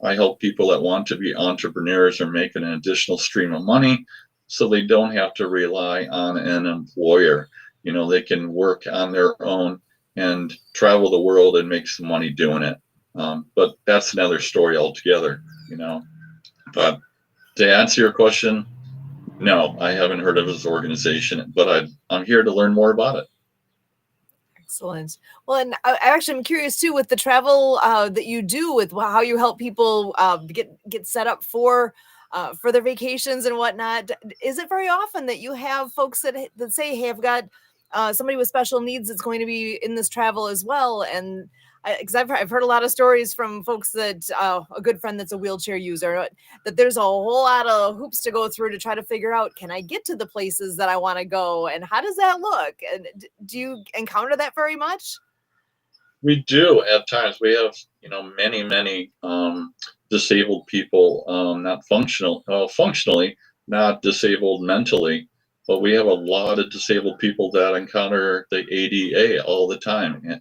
I help people that want to be entrepreneurs or make an additional stream of money so they don't have to rely on an employer. They can work on their own and travel the world and make some money doing it. But that's another story altogether. But to answer your question, no, I haven't heard of his organization, but I'm here to learn more about it. Excellent. Well, and I actually am curious too with the travel that you do, with how you help people get set up for their vacations and whatnot. Is it very often that you have folks that say, "Hey, I've got somebody with special needs that's going to be in this travel as well"? And because I've heard a lot of stories from folks that a good friend that's a wheelchair user, that there's a whole lot of hoops to go through to try to figure out, can I get to the places that I want to go, and how does that look? And do you encounter that very much? We do at times. We have, many disabled people, not functionally, not disabled mentally, but we have a lot of disabled people that encounter the ADA all the time.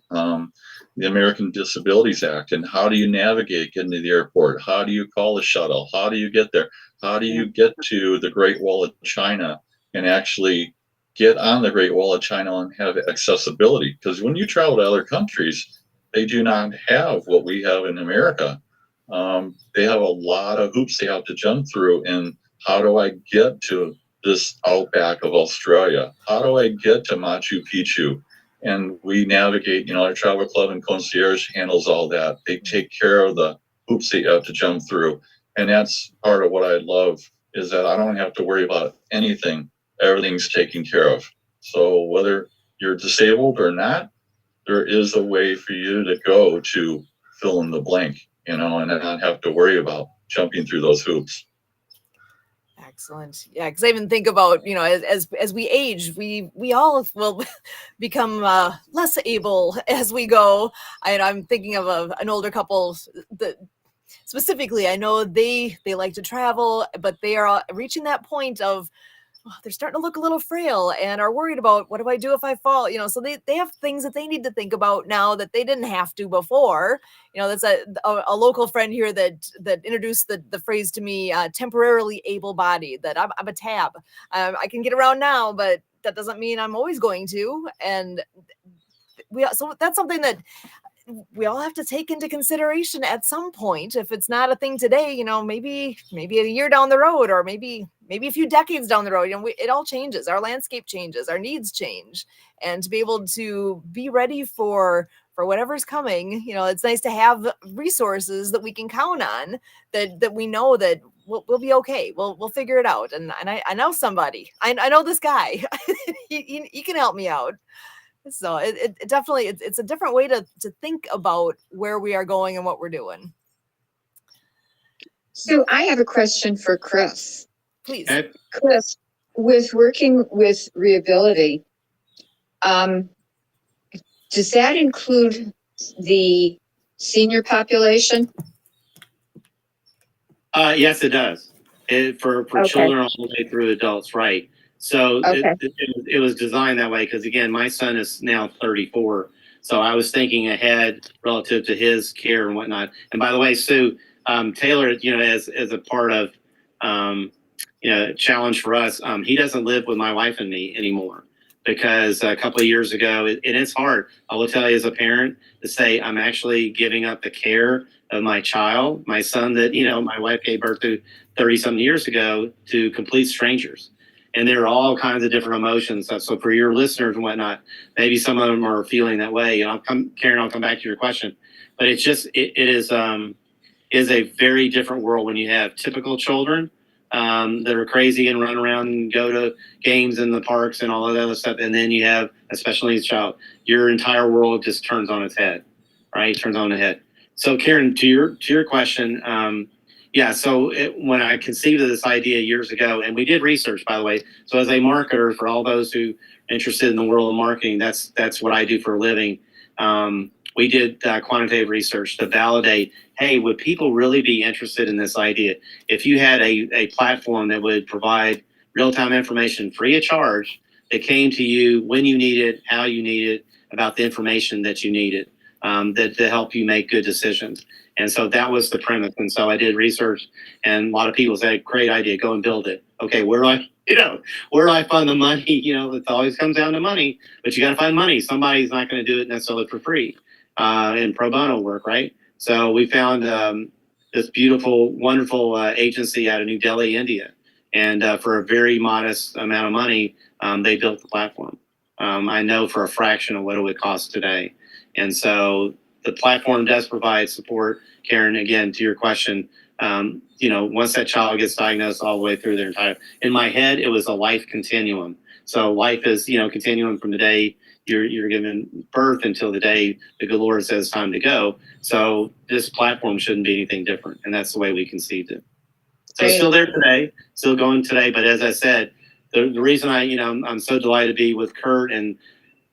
The American Disabilities Act, and how do you navigate getting to the airport? How do you call a shuttle? How do you get there? How do you get to the Great Wall of China and actually get on the Great Wall of China and have accessibility? Because when you travel to other countries, they do not have what we have in America. They have a lot of hoops they have to jump through. And how do I get to this outback of Australia? How do I get to Machu Picchu? And we navigate, our travel club and concierge handles all that. They take care of the hoops they have to jump through. And that's part of what I love, is that I don't have to worry about anything. Everything's taken care of. So whether you're disabled or not, there is a way for you to go to fill in the blank, and not have to worry about jumping through those hoops. Excellent. Yeah, because I even think about, as we age, we all will become less able as we go. I'm thinking of an older couple that specifically, I know they like to travel, but they are reaching that point of, they're starting to look a little frail and are worried about, what do I do if I fall? So they have things that they need to think about now that they didn't have to before. That's a local friend here that introduced the phrase to me, temporarily able-bodied, that I'm a tab. I can get around now, but that doesn't mean I'm always going to. And so that's something that we all have to take into consideration at some point. If it's not a thing today, maybe a year down the road, or maybe a few decades down the road, it all changes. Our landscape changes, our needs change, and to be able to be ready for whatever's coming, it's nice to have resources that we can count on, that we know that we'll be okay. We'll figure it out. And I know somebody. I know this guy. he can help me out. So it definitely, it's a different way to think about where we are going and what we're doing. So I have a question for Chris. Please. Chris, with working with rehability, does that include the senior population? Yes, it does. For Okay. children all the way through adults, right? So Okay. it was designed that way because, again, my son is now 34. So I was thinking ahead relative to his care and whatnot. And by the way, Sue, Taylor, as a part of, challenge for us. He doesn't live with my wife and me anymore because a couple of years ago, and it's hard. I will tell you as a parent to say I'm actually giving up the care of my child, my son that, my wife gave birth to 30 something years ago, to complete strangers. And there are all kinds of different emotions. So for your listeners and whatnot, maybe some of them are feeling that way. Karen, I'll come back to your question, but it's just, it is a very different world when you have typical children that are crazy and run around and go to games in the parks and all of that other stuff. And then you have a special needs child. Your entire world just turns on its head, right? Turns on its head. So Karen, to your question, when I conceived of this idea years ago, and we did research, by the way. So as a marketer, for all those who are interested in the world of marketing, that's what I do for a living. We did quantitative research to validate, hey, would people really be interested in this idea? If you had a platform that would provide real-time information free of charge that came to you when you need it, how you need it, about the information that you needed, that to help you make good decisions. And so that was the premise. And so I did research, and a lot of people said, great idea, go and build it. Okay, where do I fund the money? It always comes down to money, but you got to find money. Somebody's not going to do it necessarily for free in pro bono work, right? So we found this beautiful, wonderful agency out of New Delhi, India. And for a very modest amount of money, they built the platform. I know for a fraction of what it would cost today. And so the platform does provide support. Karen, again, to your question, once that child gets diagnosed all the way through their entire, in my head, it was a life continuum. So life is, continuum from the day you're given birth until the day the good Lord says time to go. So this platform shouldn't be anything different. And that's the way we conceived it. So it's still there today, still going today. But as I said, the reason I'm so delighted to be with Kurt and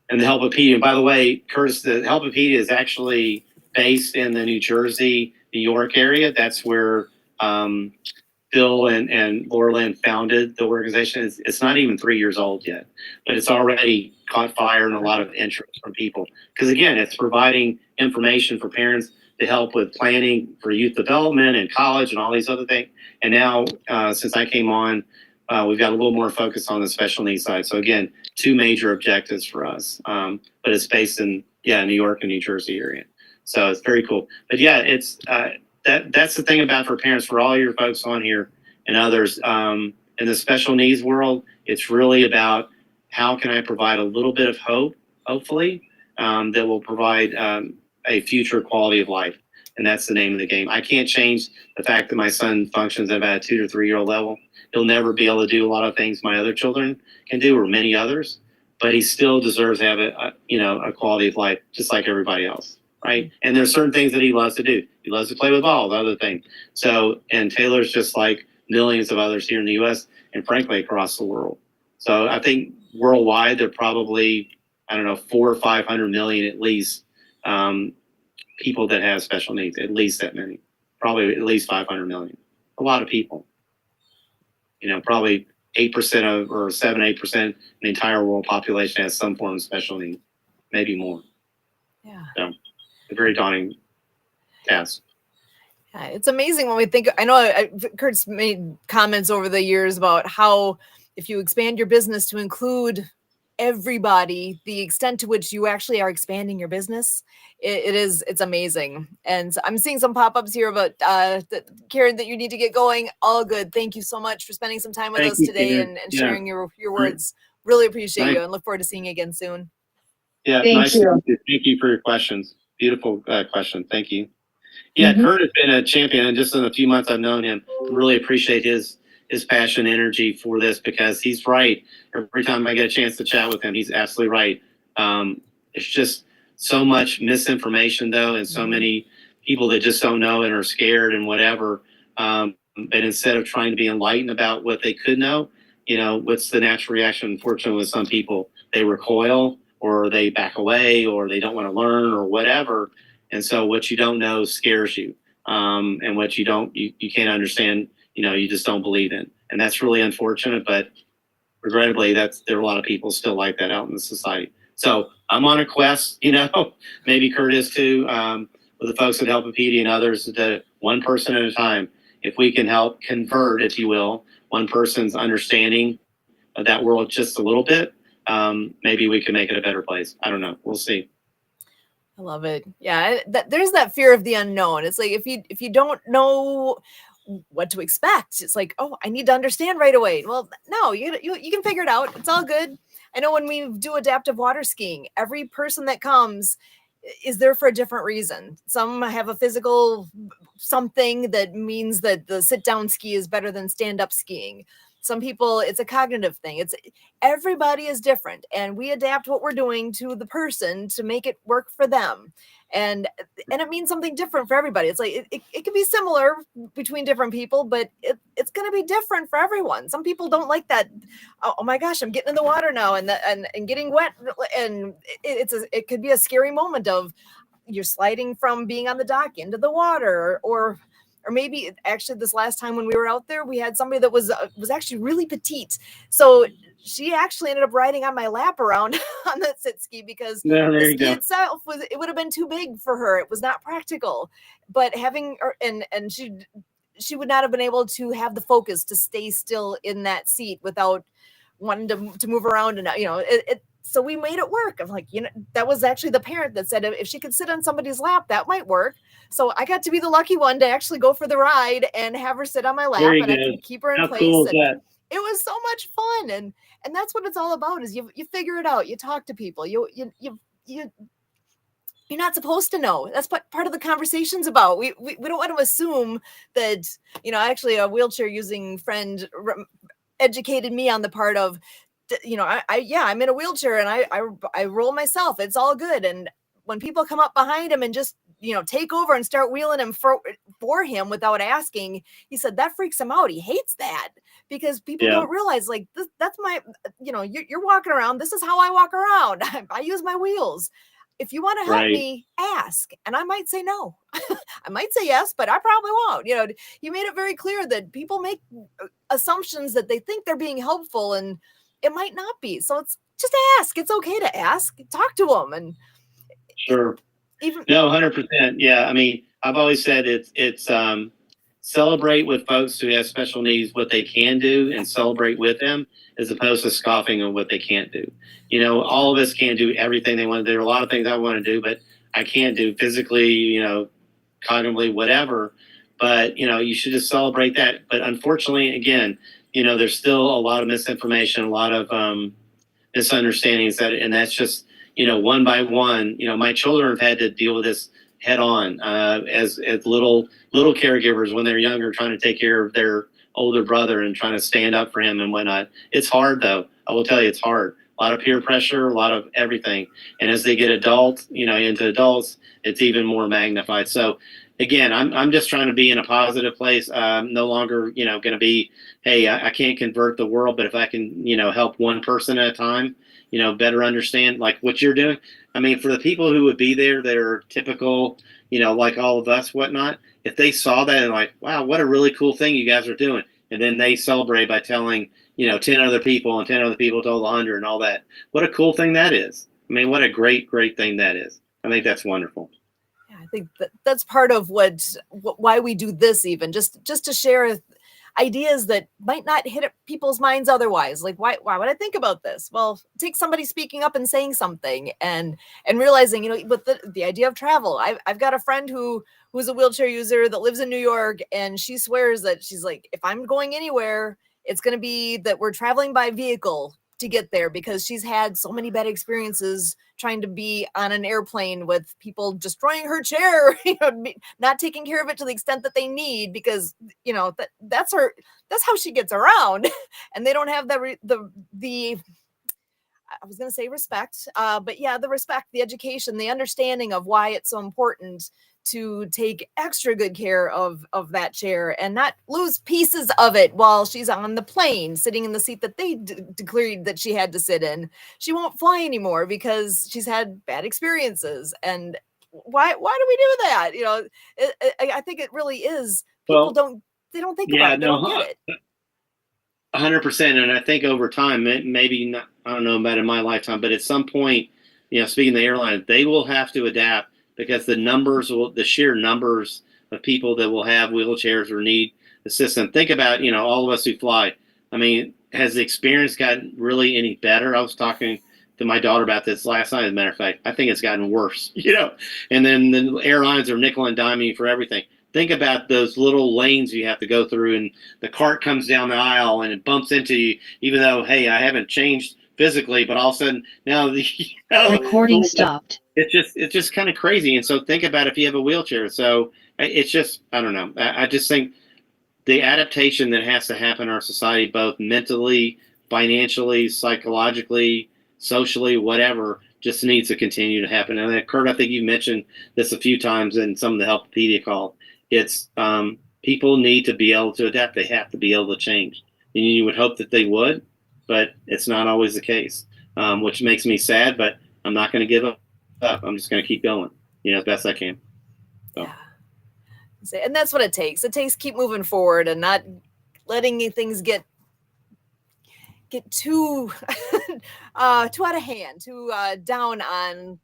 the Helpopedia. And by the way, Curtis, the Helpopedia is actually based in the New Jersey, New York area. That's where Bill and Laura Lynn founded the organization. It's not even 3 years old yet, but it's already caught fire and a lot of interest from people. Because again, it's providing information for parents to help with planning for youth development and college and all these other things. And now, since I came on, we've got a little more focus on the special needs side. So again, two major objectives for us, but it's based in New York and New Jersey area. So it's very cool. But yeah, it's that's the thing about for parents, for all your folks on here and others in the special needs world. It's really about how can I provide a little bit of hope, hopefully, that will provide a future quality of life. And that's the name of the game. I can't change the fact that my son functions at about a 2 to 3 year old level. He'll never be able to do a lot of things my other children can do, or many others, but he still deserves to have a quality of life just like everybody else, right? And there's certain things that he loves to do. He loves to play with balls, other things. So, and Taylor's just like millions of others here in the U.S. and frankly across the world. So I think worldwide there are probably 400 or 500 million at least people that have special needs, at least that many, probably at least 500 million. A lot of people. Probably 8% of, or 7-8% of the entire world population has some form of special need, maybe more. Yeah. So, a very daunting task. Yeah, it's amazing when we think. I know Kurt's made comments over the years about how if you expand your business to include everybody, the extent to which you actually are expanding your business, it's amazing. And I'm seeing some pop-ups here about Karen, that you need to get going. All good. Thank you so much for spending some time with us today and sharing your words. Really appreciate you and look forward to seeing you again soon. Yeah, Thank you. Thank you for your questions. Beautiful question. Thank you. Yeah, Kurt has been a champion, and just in a few months I've known him. Really appreciate his passion, energy for this, because he's right. Every time I get a chance to chat with him, he's absolutely right. It's just so much misinformation, though, and so many people that just don't know and are scared and whatever. But instead of trying to be enlightened about what they could know, what's the natural reaction? Unfortunately, with some people, they recoil or they back away or they don't want to learn or whatever. And so what you don't know scares you. And what you can't understand, you just don't believe in. And that's really unfortunate, but regrettably, there are a lot of people still like that out in the society. So I'm on a quest, maybe Kurt is too, with the folks at Helpopedia and others, that one person at a time, if we can help convert, if you will, one person's understanding of that world just a little bit, maybe we can make it a better place. I don't know. We'll see. I love it. Yeah, there's that fear of the unknown. It's like if you don't know what to expect, it's like, oh, I need to understand right away. Well, no, you can figure it out. It's all good. I know when we do adaptive water skiing, every person that comes is there for a different reason. Some have a physical something that means that the sit down ski is better than stand up skiing. Some people, it's a cognitive thing. It's everybody is different, and we adapt what we're doing to the person to make it work for them. And it means something different for everybody. It's like it can be similar between different people, but it's going to be different for everyone. Some people don't like that. Oh my gosh, I'm getting in the water now and getting wet, and it could be a scary moment of you're sliding from being on the dock into the water, or maybe actually this last time when we were out there, we had somebody that was actually really petite. So she actually ended up riding on my lap around on that sit ski because the ski itself it would have been too big for her. It was not practical. But having her, and she would not have been able to have the focus to stay still in that seat without wanting to move around. And so we made it work. I'm like, that was actually the parent that said if she could sit on somebody's lap, that might work. So I got to be the lucky one to actually go for the ride and have her sit on my lap, and I could keep her in place. Cool is that? It was so much fun, and that's what it's all about. Is you figure it out. You talk to people. You're not supposed to know. That's what part of the conversation's about. We don't want to assume that, actually a wheelchair using friend educated me on the part of, I'm in a wheelchair and I roll myself. It's all good. And when people come up behind him and just, take over and start wheeling him for him without asking, he said that freaks him out. He hates that because people don't realize like that's my, you're walking around. This is how I walk around. I use my wheels. If you want to help me, ask. And I might say no. I might say yes, but I probably won't. You made it very clear that people make assumptions that they think they're being helpful and it might not be. So it's just ask. It's okay to ask. Talk to them. And sure. No, 100%. Yeah. I mean, I've always said it's celebrate with folks who have special needs what they can do and celebrate with them as opposed to scoffing on what they can't do. All of us can't do everything they want to do. There are a lot of things I want to do, but I can't do physically, cognitively, whatever. But, you should just celebrate that. But unfortunately, again, there's still a lot of misinformation, a lot of misunderstandings and that's just, one by one, my children have had to deal with this head on as little caregivers when they're younger, trying to take care of their older brother and trying to stand up for him and whatnot. It's hard though. I will tell you, it's hard. A lot of peer pressure, a lot of everything. And as they get into adults, it's even more magnified. So again, I'm just trying to be in a positive place. No longer, going to be, hey, I can't convert the world, but if I can, help one person at a time, better understand like what you're doing. I mean, for the people who would be there that are typical, like all of us, whatnot, if they saw that and like, wow, what a really cool thing you guys are doing. And then they celebrate by telling, 10 other people and 10 other people told 100 and all that. What a cool thing that is. I mean, what a great, great thing that is. I think that's wonderful. Yeah, I think that's part of why we do this, even just to share ideas that might not hit people's minds otherwise. Like, why would I think about this? Well, take somebody speaking up and saying something and realizing, with the idea of travel. I've got a friend who's a wheelchair user that lives in New York, and she swears that she's like, if I'm going anywhere, it's going to be that we're traveling by vehicle to get there, because she's had so many bad experiences trying to be on an airplane with people destroying her chair, not taking care of it to the extent that they need, because that's how she gets around. And they don't have the I was going to say respect, but yeah, the respect, the education, the understanding of why it's so important to take extra good care of that chair and not lose pieces of it while she's on the plane, sitting in the seat that they declared that she had to sit in. She won't fly anymore because she's had bad experiences. And why do we do that? I think it really is. People don't think about it. They don't get it. 100%. And I think over time, maybe not, I don't know about in my lifetime, but at some point, speaking of the airline, they will have to adapt, because the sheer numbers of people that will have wheelchairs or need assistance. Think about, all of us who fly. I mean, has the experience gotten really any better? I was talking to my daughter about this last night. As a matter of fact, I think it's gotten worse, And then the airlines are nickel and diming you for everything. Think about those little lanes you have to go through, and the cart comes down the aisle and it bumps into you, even though, hey, I haven't changed physically, but all of a sudden now Recording stopped. It's just kind of crazy. And so think about if you have a wheelchair. So it's just, I don't know. I just think the adaptation that has to happen in our society, both mentally, financially, psychologically, socially, whatever, just needs to continue to happen. And Kurt, I think you mentioned this a few times in some of the Helppedia call. It's people need to be able to adapt. They have to be able to change. And you would hope that they would, but it's not always the case, which makes me sad. But I'm not going to give up. I'm just going to keep going, as best I can. So. Yeah. And that's what it takes. It takes keep moving forward and not letting things get too too out of hand, too down on.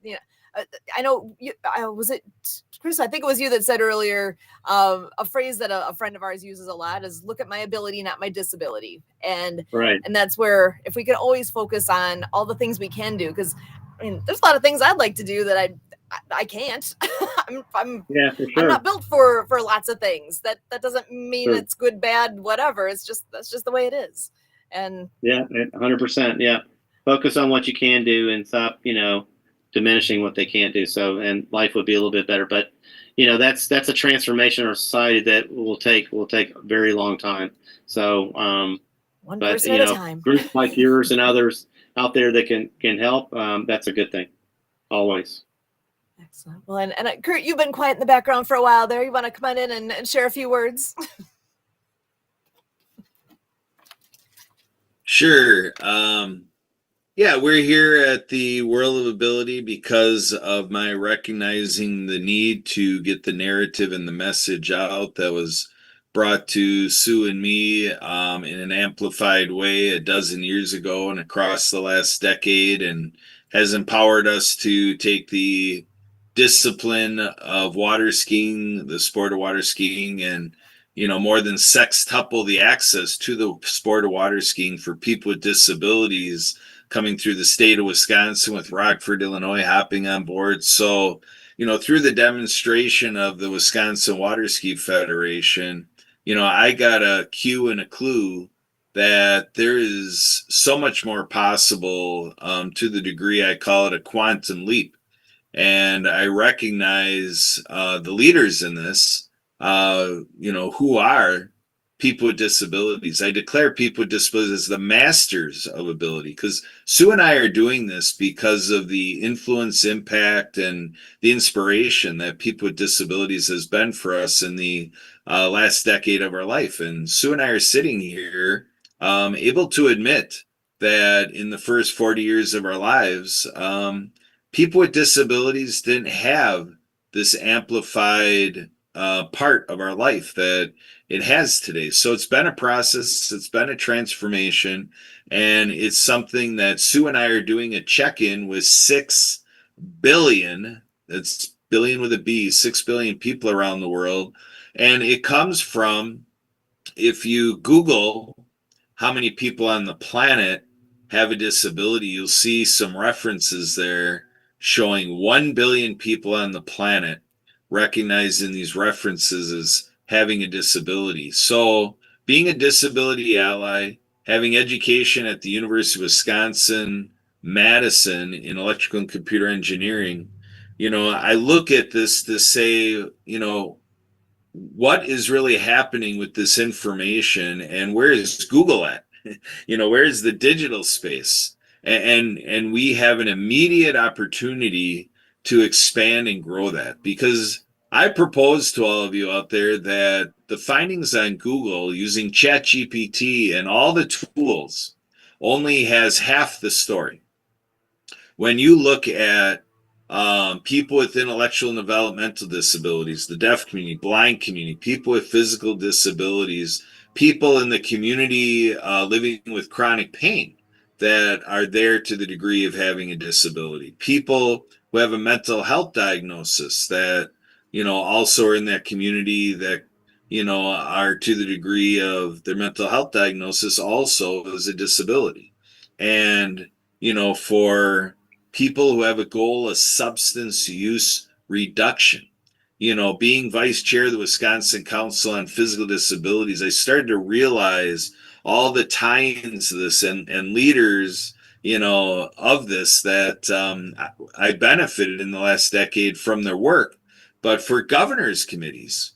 I know. Was it Chris? I think it was you that said earlier a phrase that a friend of ours uses a lot is "look at my ability, not my disability." And right. And that's where if we could always focus on all the things we can do, because I mean, there's a lot of things I'd like to do that I can't. Yeah, for sure. I'm not built for lots of things. That doesn't mean Sure. it's good, bad, whatever. That's just the way it is. And yeah, 100%. Yeah, focus on what you can do and stop, diminishing what they can't do. So, and life would be a little bit better. But, that's a transformation in our society that will take a very long time. So, one but person at a time. groups like yours and others out there that can help, that's a good thing, always. Excellent. Well, and Kurt, you've been quiet in the background for a while there. You want to come on in and share a few words? Sure. Yeah, we're here at the World of Ability because of my recognizing the need to get the narrative and the message out that was brought to Sue and me in an amplified way a dozen years ago and across the last decade, and has empowered us to take the discipline of water skiing, the sport of water skiing, and more than sextuple the access to the sport of water skiing for people with disabilities coming through the state of Wisconsin, with Rockford, Illinois hopping on board. So, through the demonstration of the Wisconsin Water Ski Federation, I got a cue and a clue that there is so much more possible, to the degree I call it a quantum leap. And I recognize the leaders in this, who are people with disabilities. I declare people with disabilities as the masters of ability, because Sue and I are doing this because of the influence, impact, and the inspiration that people with disabilities has been for us in the last decade of our life. And Sue and I are sitting here able to admit that in the first 40 years of our lives, people with disabilities didn't have this amplified part of our life that it has today. So it's been a process, it's been a transformation, and it's something that Sue and I are doing a check-in with 6 billion, that's billion with a B, 6 billion people around the world. And it comes from, if you Google how many people on the planet have a disability, you'll see some references there showing 1 billion people on the planet recognizing these references as having a disability. So being a disability ally, having education at the University of Wisconsin, Madison in electrical and computer engineering, I look at this to say, what is really happening with this information, and where is Google at? Where is the digital space? And we have an immediate opportunity to expand and grow that, because I propose to all of you out there that the findings on Google using ChatGPT and all the tools only has half the story. When you look at people with intellectual and developmental disabilities, the deaf community, blind community, people with physical disabilities, people in the community living with chronic pain that are there to the degree of having a disability, people who have a mental health diagnosis that, also are in that community that are to the degree of their mental health diagnosis also is a disability. And, for people who have a goal of substance use reduction, being vice chair of the Wisconsin Council on Physical Disabilities, I started to realize all the tie-ins to this and leaders, of this that I benefited in the last decade from their work. But for governors' committees,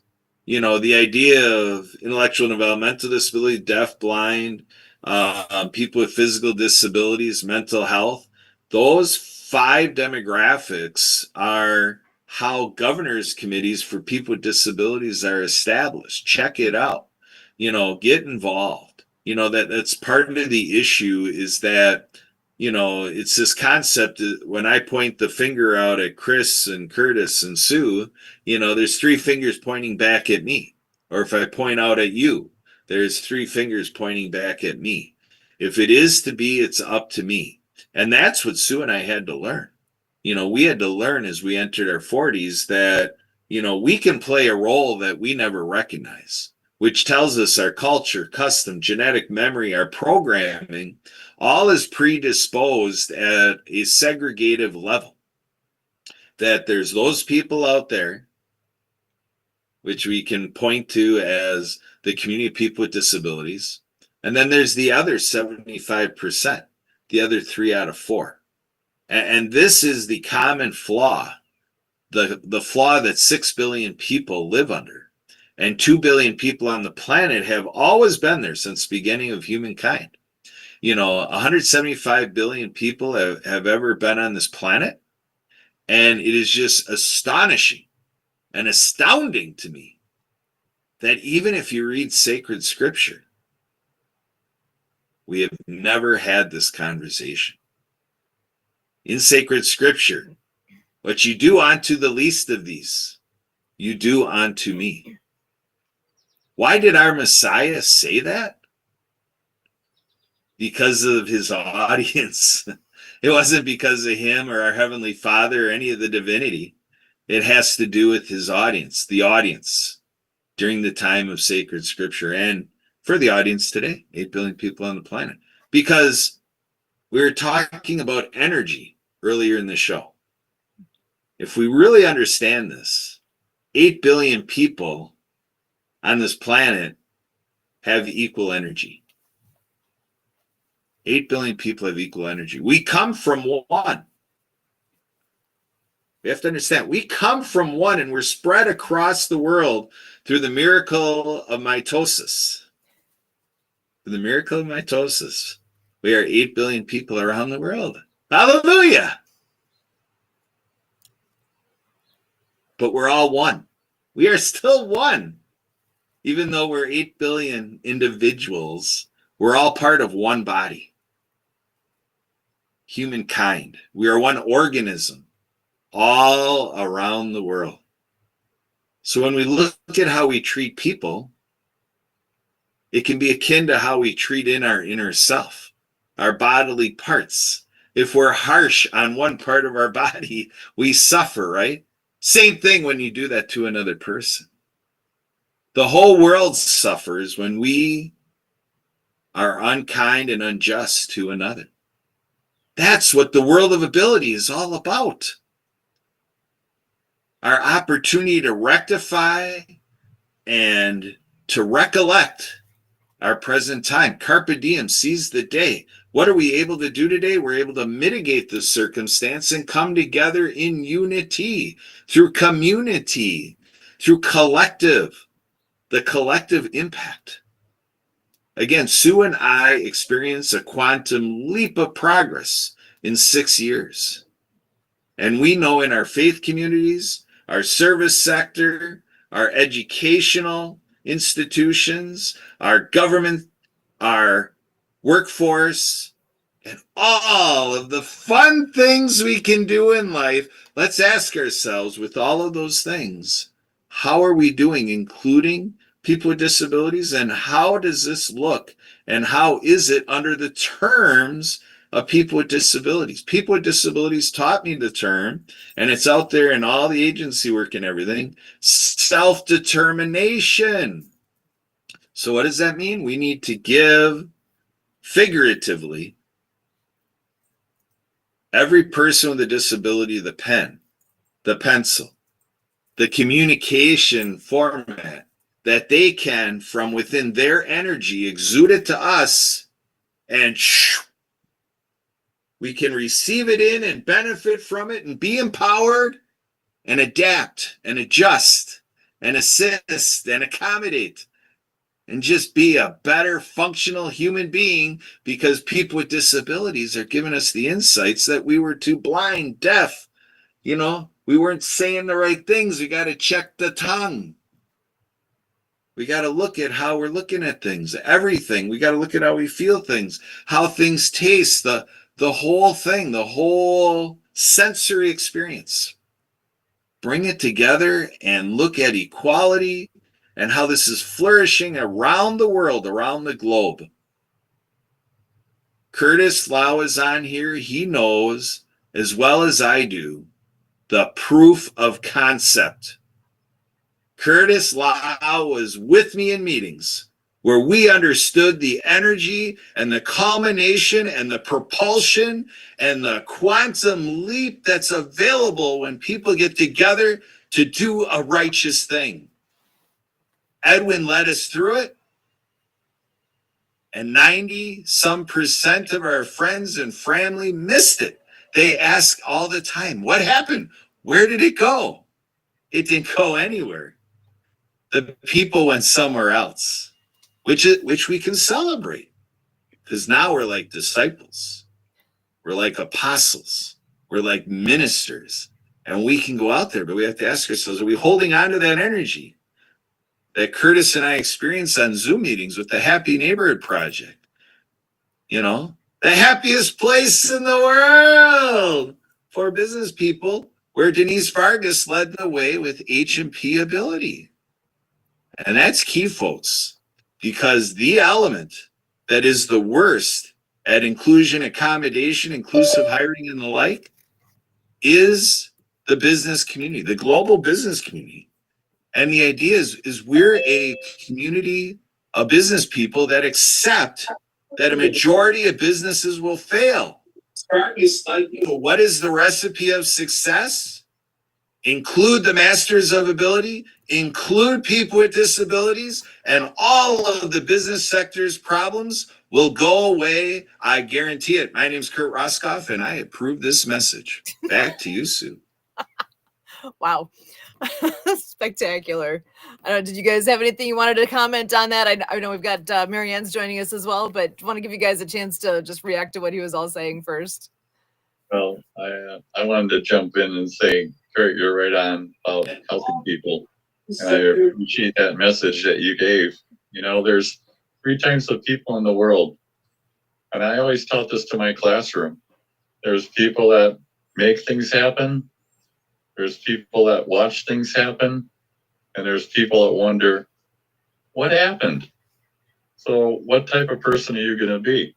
the idea of intellectual and developmental disability, deaf, blind, people with physical disabilities, mental health, those 5 demographics are how governors committees for people with disabilities are established. Check it out. Get involved. That's part of the issue is that, it's this concept when I point the finger out at Chris and Curtis and Sue, there's 3 fingers pointing back at me. Or if I point out at you, there's 3 fingers pointing back at me. If it is to be, it's up to me. And that's what Sue and I had to learn. We had to learn as we entered our 40s that, we can play a role that we never recognize, which tells us our culture, custom, genetic memory, our programming, all is predisposed at a segregative level. That there's those people out there, which we can point to as the community of people with disabilities. And then there's the other 75%, the other 3 out of 4. And this is the common flaw, the flaw that 6 billion people live under. And 2 billion people on the planet have always been there since the beginning of humankind. 175 billion people have ever been on this planet. And it is just astonishing and astounding to me that even if you read sacred scripture, we have never had this conversation. In sacred scripture, what you do unto the least of these, you do unto me. Why did our Messiah say that? Because of his audience. It wasn't because of him or our Heavenly Father or any of the divinity. It has to do with his audience, the audience during the time of sacred scripture, and for the audience today, 8 billion people on the planet. Because we were talking about energy earlier in the show. If we really understand this, 8 billion people on this planet have equal energy. 8 billion people have equal energy. We come from one. We have to understand, we come from one and we're spread across the world through the miracle of mitosis. Through the miracle of mitosis, we are 8 billion people around the world. Hallelujah! But we're all one. We are still one. Even though we're 8 billion individuals, we're all part of one body. Humankind. We are one organism all around the world. So when we look at how we treat people, it can be akin to how we treat in our inner self, our bodily parts. If we're harsh on one part of our body, we suffer, right? Same thing when you do that to another person. The whole world suffers when we are unkind and unjust to another. That's what the world of ability is all about. Our opportunity to rectify and to recollect our present time. Carpe diem, seize the day. What are we able to do today? We're able to mitigate the circumstance and come together in unity, through community, through the collective impact. Again, Sue and I experienced a quantum leap of progress in 6 years. And we know in our faith communities, our service sector, our educational institutions, our government, our workforce, and all of the fun things we can do in life, let's ask ourselves, with all of those things, how are we doing, including people with disabilities, and how does this look, and how is it under the terms of people with disabilities. People with disabilities taught me the term, and it's out there in all the agency work and everything, self-determination. So what does that mean? We need to give, figuratively, every person with a disability the pen, the pencil, the communication format that they can, from within their energy, exude it to us, and we can receive it in and benefit from it and be empowered and adapt and adjust and assist and accommodate and just be a better functional human being, because people with disabilities are giving us the insights that we were too blind, deaf, we weren't saying the right things. We got to check the tongue. We got to look at how we're looking at things, everything. We got to look at how we feel things, how things taste, the whole thing, the whole sensory experience. Bring it together and look at equality and how this is flourishing around the world, around the globe. Curtis Lau is on here. He knows, as well as I do, the proof of concept. Curtis Lau was with me in meetings where we understood the energy and the culmination and the propulsion and the quantum leap that's available when people get together to do a righteous thing. Edwin led us through it, and 90% of our friends and family missed it. They ask all the time, what happened? Where did it go? It didn't go anywhere. The people went somewhere else, which we can celebrate, because now we're like disciples. We're like apostles. We're like ministers, and we can go out there, but we have to ask ourselves, are we holding on to that energy that Curtis and I experienced on Zoom meetings with the Happy Neighborhood Project? The happiest place in the world for business people, where Denise Vargas led the way with H&P ability. And that's key, folks, because the element that is the worst at inclusion, accommodation, inclusive hiring, and the like is the business community, the global business community. And the idea is we're a community of business people that accept that a majority of businesses will fail. So what is the recipe of success? Include the masters of ability, include people with disabilities, and all of the business sector's problems will go away. I guarantee it. My name is Kurt Roskoff, and I approve this message. Back to you, Sue. Wow. Spectacular. I don't know, did you guys have anything you wanted to comment on that? I know we've got Marianne's joining us as well, but want to give you guys a chance to just react to what he was all saying first. Well, I wanted to jump in and say, Kurt, you're right on about helping people. And I appreciate that message that you gave. There's 3 types of people in the world. And I always taught this to my classroom. There's people that make things happen. There's people that watch things happen. And there's people that wonder, what happened? So what type of person are you going to be?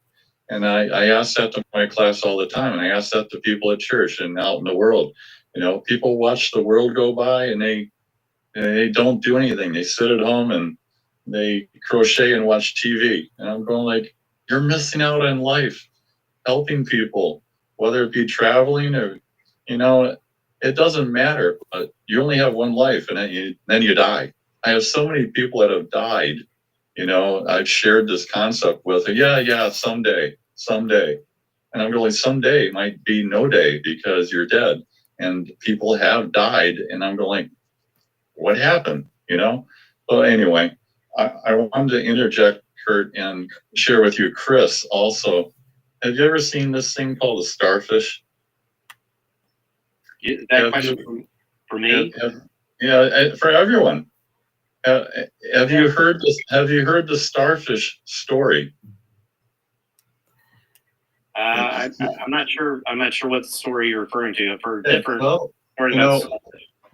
And I ask that to my class all the time. And I ask that to people at church and out in the world. People watch the world go by and they don't do anything. They sit at home and they crochet and watch TV. And I'm going like, you're missing out on life, helping people, whether it be traveling or, it doesn't matter. But you only have one life, and then you die. I have so many people that have died. I've shared this concept with, yeah, someday. And I'm going, someday might be no day because you're dead. And people have died. And I'm going, what happened? So anyway, I wanted to interject, Kurt, and share with you, Chris, also. Have you ever seen this thing called a starfish? That question for me? Yeah, for everyone. Have you heard this? Have you heard the starfish story? I'm not sure. I'm not sure what story you're referring to. I've heard different stories.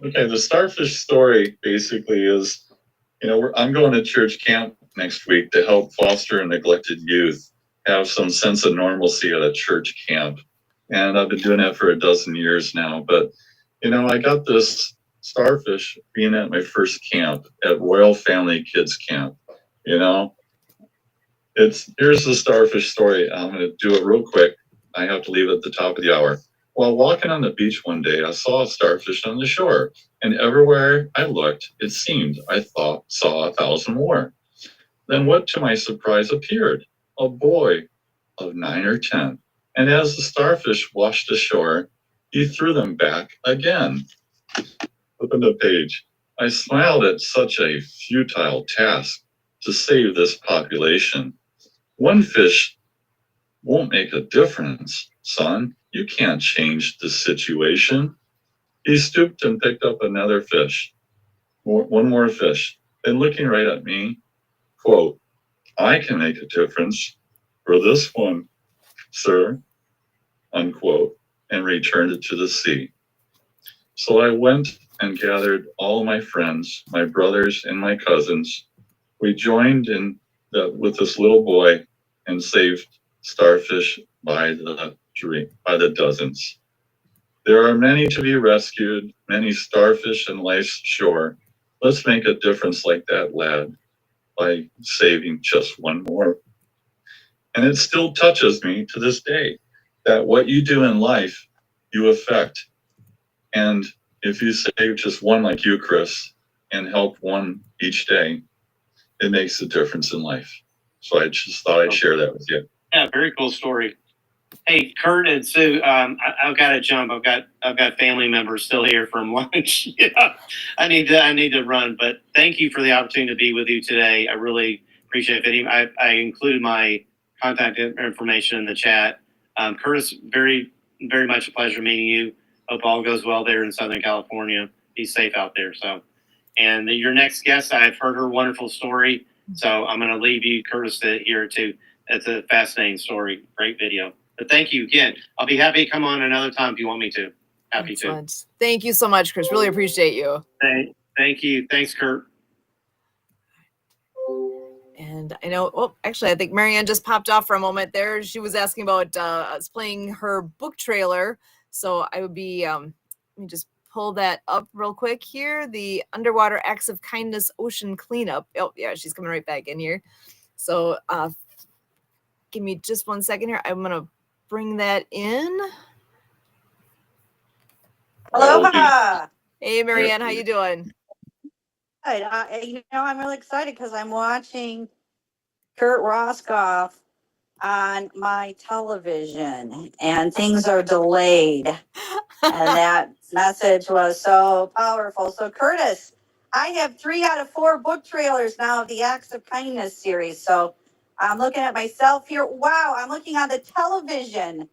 Okay, the starfish story basically is, I'm going to church camp next week to help foster neglected youth. have some sense of normalcy at a church camp. And I've been doing that for a dozen years now. But, I got this starfish being at my first camp at Royal Family Kids Camp. Here's the starfish story. I'm going to do it real quick. I have to leave at the top of the hour. While walking on the beach one day, I saw a starfish on the shore, and everywhere I looked, it seemed I saw 1,000 more. Then what to my surprise appeared? A boy of 9 or 10. And as the starfish washed ashore, he threw them back again. Open the page. I smiled at such a futile task to save this population. One fish won't make a difference, son. You can't change the situation. He stooped and picked up another fish, one more fish. Then looking right at me, quote, I can make a difference for this one, sir, unquote, and returned it to the sea. So I went and gathered all my friends, my brothers and my cousins. We joined with this little boy and saved starfish by the dozens. There are many to be rescued, many starfish in life's shore. Let's make a difference like that lad by saving just one more. And it still touches me to this day that what you do in life, you affect. And if you save just one like you, Chris, and help one each day, it makes a difference in life. So I just thought I'd share that with you. Yeah, very cool story. Hey, Kurt and Sue, I've got to jump. I've got family members still here from lunch. I need to run. But thank you for the opportunity to be with you today. I really appreciate it. I included my contact information in the chat. Curtis, very, very much a pleasure meeting you. Hope all goes well there in Southern California. Be safe out there. And your next guest, I've heard her wonderful story. So I'm going to leave you, Curtis, to hear it too. It's a fascinating story. Great video. But thank you again. I'll be happy to come on another time if you want me to. Happy Excellent. to. Thank you so much, Chris. Really appreciate you. Thank you. Thanks, Kurt. And I know, actually, I think Marianne just popped off for a moment there. She was asking about us playing her book trailer. So I would be, let me just pull that up real quick here. The Underwater Acts of Kindness Ocean Cleanup. Oh, yeah, she's coming right back in here. So give me just 1 second here. I'm going to bring that in. Aloha. Hey, Marianne, how you doing? Good. I'm really excited because I'm watching Kurt Roscoff on my television and things are delayed. And that message was so powerful. So, Curtis, I have 3 out of 4 book trailers now of the Acts of Kindness series. So I'm looking at myself here. Wow, I'm looking on the television.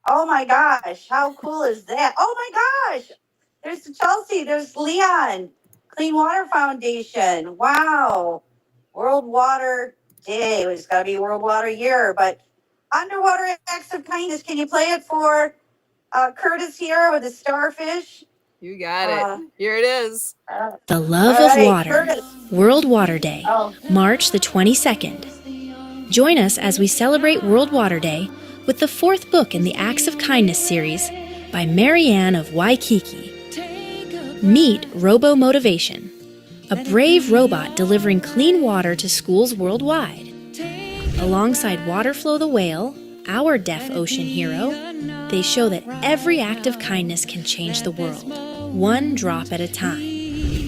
Oh my gosh, how cool is that? Oh my gosh, there's Chelsea, there's Leon, Clean Water Foundation. Wow, World Water Day. It's got to be World Water Year, but Underwater Acts of Kindness. Can you play it for Curtis here with the starfish? You got it. Here it is. The Love All of right, Water, Curtis. World Water Day, Oh. March the 22nd. Join us as we celebrate World Water Day with the 4th book in the Acts of Kindness series by Marianne of Waikiki. Meet Robo Motivation, a brave robot delivering clean water to schools worldwide. Alongside Waterflow the whale, our deaf ocean hero, they show that every act of kindness can change the world, one drop at a time.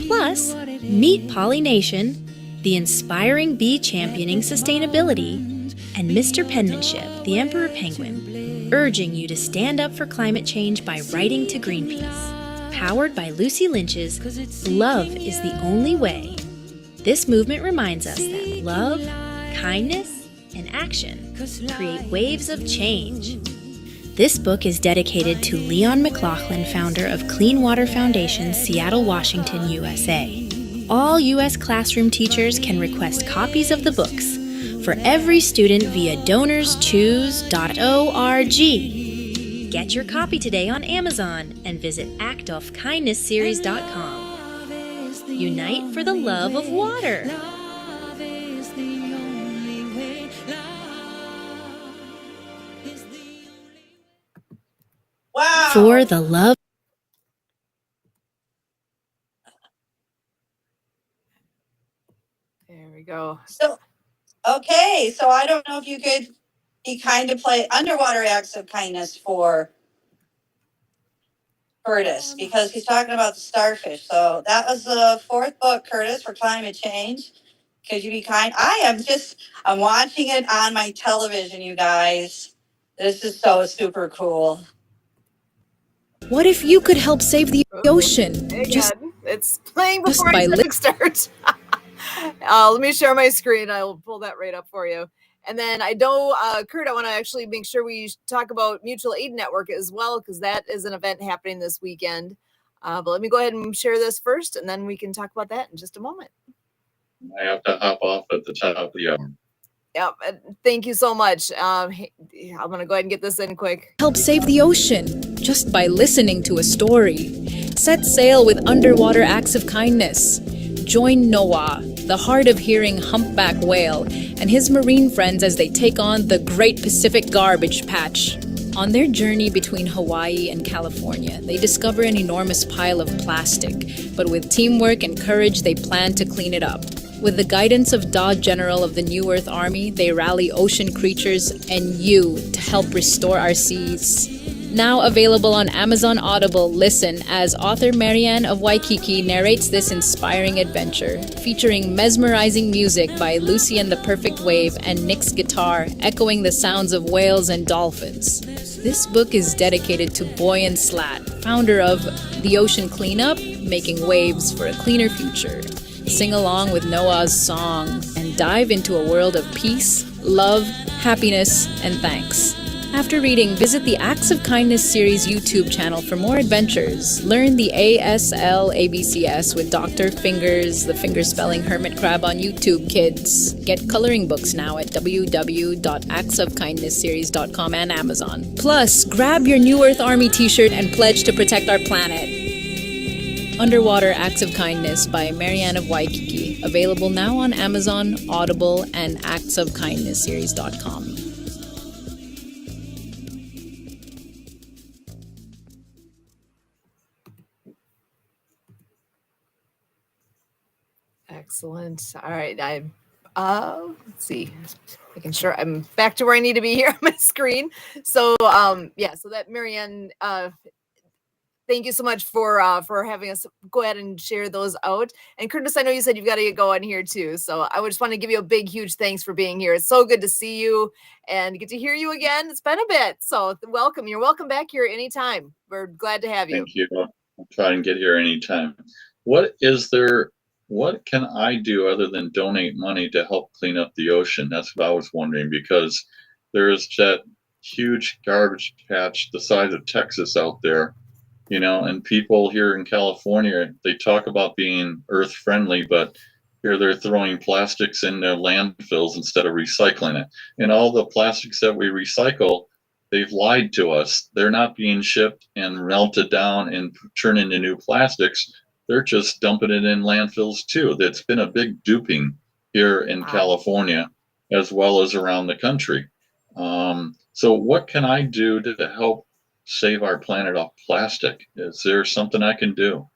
Plus, meet Pollination, the inspiring bee championing sustainability, and Mr. Penmanship, the Emperor Penguin, urging you to stand up for climate change by writing to Greenpeace. Powered by Lucy Lynch's Love is the Only Way. This movement reminds us that love, kindness, and action create waves of change. This book is dedicated to Leon McLaughlin, founder of Clean Water Foundation, Seattle, Washington, USA. All U.S. classroom teachers can request copies of the books for every student via donorschoose.org. Get your copy today on Amazon and visit actoffkindnessseries.com. Unite for the love of water. for the love. There we go. So, okay, so I don't know if you could be kind to play Underwater Acts of Kindness for Curtis, because he's talking about the starfish. So that was the fourth book, Curtis, for climate change. Could you be kind? I'm watching it on my television, you guys. This is so super cool. What if you could help save the ocean? Just It's playing just before by I click start. Let me share my screen. I'll pull that right up for you. And then I know, Kurt, I want to actually make sure we talk about Mutual Aid Network as well, because that is an event happening this weekend. But let me go ahead and share this first, and then we can talk about that in just a moment. I have to hop off at the top of the hour. Yep. Thank you so much. I'm going to go ahead and get this in quick. help save the ocean just by listening to a story. Set sail with Underwater Acts of Kindness. Join Noah, the hard of hearing humpback whale, and his marine friends as they take on the Great Pacific Garbage Patch. On their journey between Hawaii and California, they discover an enormous pile of plastic, but with teamwork and courage, they plan to clean it up. With the guidance of Dod General of the New Earth Army, they rally ocean creatures and you to help restore our seas. Now available on Amazon Audible, listen as author Marianne of Waikiki narrates this inspiring adventure, featuring mesmerizing music by Lucy and the Perfect Wave and Nick's guitar, echoing the sounds of whales and dolphins. This book is dedicated to Boy and Slat, founder of The Ocean Cleanup, making waves for a cleaner future. Sing along with Noah's song and dive into a world of peace, love, happiness, and thanks. After reading, visit the Acts of Kindness series YouTube channel for more adventures. Learn the ASL ABCS with Dr. Fingers, the fingerspelling hermit crab on YouTube, kids. Get coloring books now at www.actsofkindnessseries.com and Amazon. Plus, grab your New Earth Army t-shirt and pledge to protect our planet. Underwater Acts of Kindness by Marianne of Waikiki. Available now on Amazon, Audible, and actsofkindnessseries.com. Excellent. All right. Let's see. Making sure I'm back to where I need to be here on my screen. So, so that Marianne, thank you so much for having us go ahead and share those out. And Curtis, I know you said you've got to get going here too. So I would just want to give you a big, huge thanks for being here. It's so good to see you and get to hear you again. It's been a bit. So welcome. You're welcome back here anytime. We're glad to have you. Thank you. I'll try and get here anytime. What can I do other than donate money to help clean up the ocean? That's what I was wondering, because there is that huge garbage patch the size of Texas out there, and people here in California, they talk about being earth friendly, but here they're throwing plastics in their landfills instead of recycling it. And all the plastics that we recycle, they've lied to us. They're not being shipped and melted down and turned into new plastics. They're just dumping it in landfills too. That's been a big duping here in California, as well as around the country. So what can I do to help save our planet off plastic? Is there something I can do?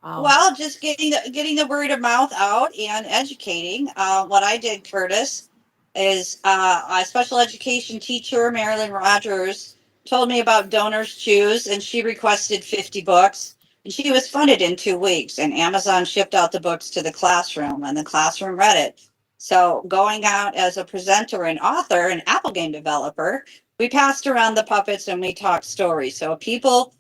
Well, just getting the word of mouth out and educating. What I did, Curtis, is a special education teacher, Marilyn Rogers, told me about Donors Choose, and she requested 50 books. And she was funded in 2 weeks, and Amazon shipped out the books to the classroom, and the classroom read it. So going out as a presenter and author and Apple game developer, we passed around the puppets and we talked stories. So people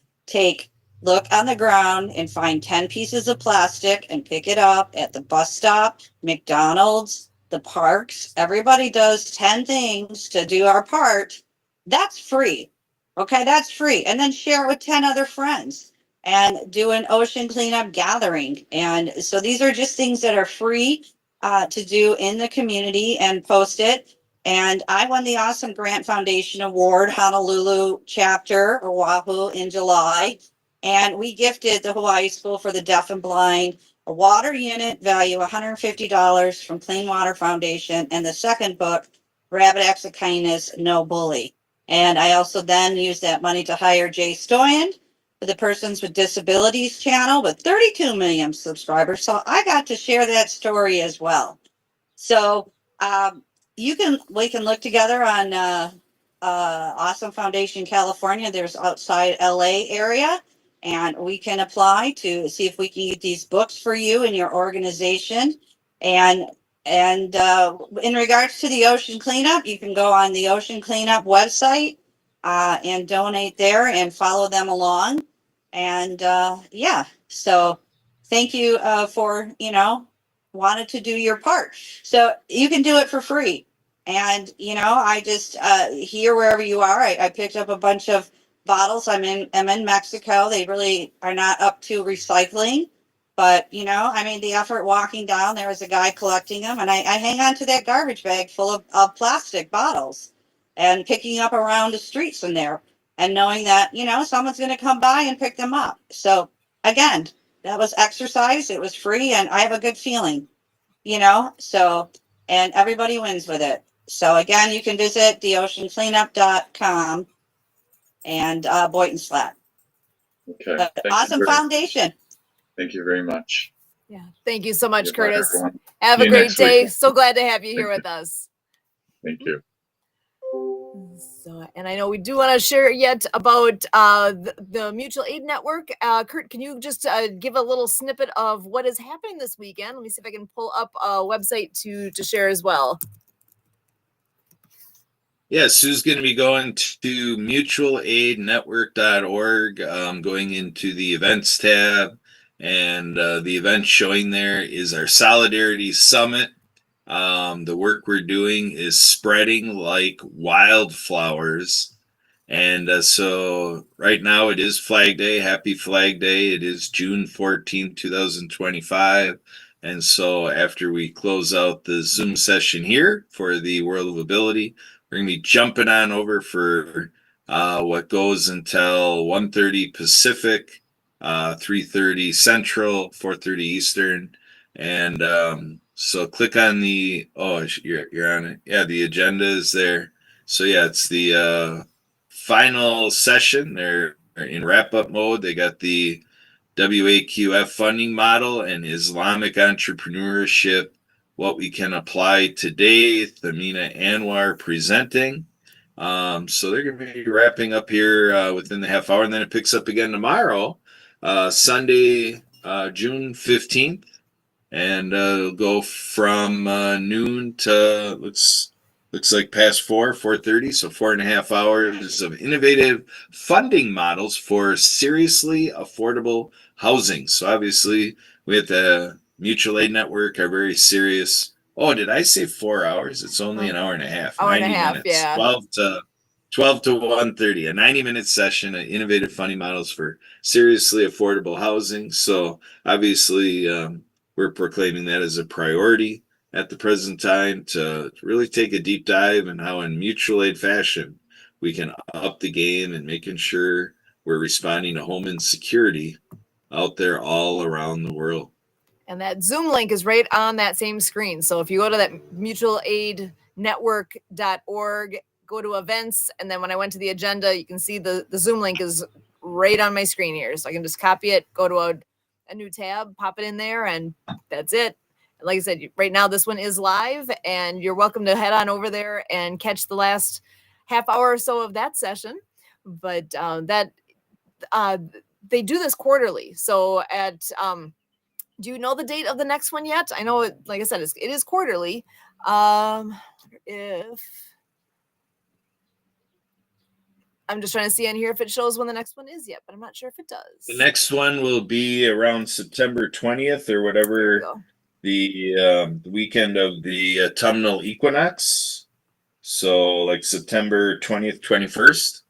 look on the ground and find 10 pieces of plastic and pick it up at the bus stop, McDonald's, the parks. Everybody does 10 things to do our part. That's free. Okay, that's free. And then share it with 10 other friends and do an ocean cleanup gathering. And so these are just things that are free to do in the community and post it. And I won the Awesome Grant Foundation Award, Honolulu chapter, Oahu, in July. And we gifted the Hawaii School for the Deaf and Blind a water unit value $150 from Clean Water Foundation. And the second book, Rabbit Acts of Kindness, No Bully. And I also then used that money to hire Jay Stoyan for the Persons with Disabilities channel with 32 million subscribers. So I got to share that story as well. So we can look together on Awesome Foundation California. There's outside LA area, and we can apply to see if we can get these books for you and your organization. And in regards to the ocean cleanup, you can go on the ocean cleanup website and donate there and follow them along. And yeah, so thank you for wanted to do your part. So you can do it for free. And I just here wherever you are, I picked up a bunch of bottles. I'm in Mexico. They really are not up to recycling. But I mean, the effort walking down, there was a guy collecting them, and I hang on to that garbage bag full of plastic bottles and picking up around the streets in there and knowing that, someone's going to come by and pick them up. So again, that was exercise. It was free, and I have a good feeling, so, and everybody wins with it. So again, you can visit theoceancleanup.com and Boynton Slat. Okay. But awesome foundation. Thank you very much. Yeah. Thank you so much, Goodbye, Curtis. everyone. Have See a you great next week. day. So glad to have you here with us. Thank you. So, and I know we do want to share yet about the Mutual Aid Network. Kurt, can you just give a little snippet of what is happening this weekend? Let me see if I can pull up a website to share as well. Yeah, Sue's going to be going to mutualaidnetwork.org, going into the events tab, and the event showing there is our Solidarity Summit. The work we're doing is spreading like wildflowers. And so right now it is Flag Day. Happy Flag Day. It is June 14th, 2025. And so after we close out the Zoom session here for the World of Ability, we're going to be jumping on over for what goes until 1:30 Pacific, 3:30 Central, 4:30 Eastern. And so click on the, you're on it. Yeah, the agenda is there. So yeah, it's the final session. They're in wrap-up mode. They got the WAQF funding model and Islamic entrepreneurship, what we can apply today. Thamina Anwar presenting. So they're going to be wrapping up here within the half hour, and then it picks up again tomorrow, Sunday, June 15th, and it'll go from noon to looks like past 4:30, so 4.5 hours of innovative funding models for seriously affordable housing. So obviously we at the Mutual Aid Network are very serious. Oh, did I say 4 hours? It's only an hour and a half, Hour and a 90 half, minutes, yeah. 12 to 1:30, a 90-minute session of innovative funding models for seriously affordable housing. So obviously we're proclaiming that as a priority at the present time to really take a deep dive in how in mutual aid fashion we can up the game and making sure we're responding to home insecurity out there all around the world. And that Zoom link is right on that same screen. So if you go to that mutualaidnetwork.org, go to events, and then when I went to the agenda, you can see the Zoom link is right on my screen here. So I can just copy it, go to a new tab, pop it in there, and that's it. Like I said, right now this one is live, and you're welcome to head on over there and catch the last half hour or so of that session. But they do this quarterly. So at do you know the date of the next one yet? I know, like I said, it is quarterly. If I'm just trying to see in here if it shows when the next one is yet, but I'm not sure if it does. The next one will be around September 20th or whatever, the weekend of the autumnal equinox. So like September 20th, 21st.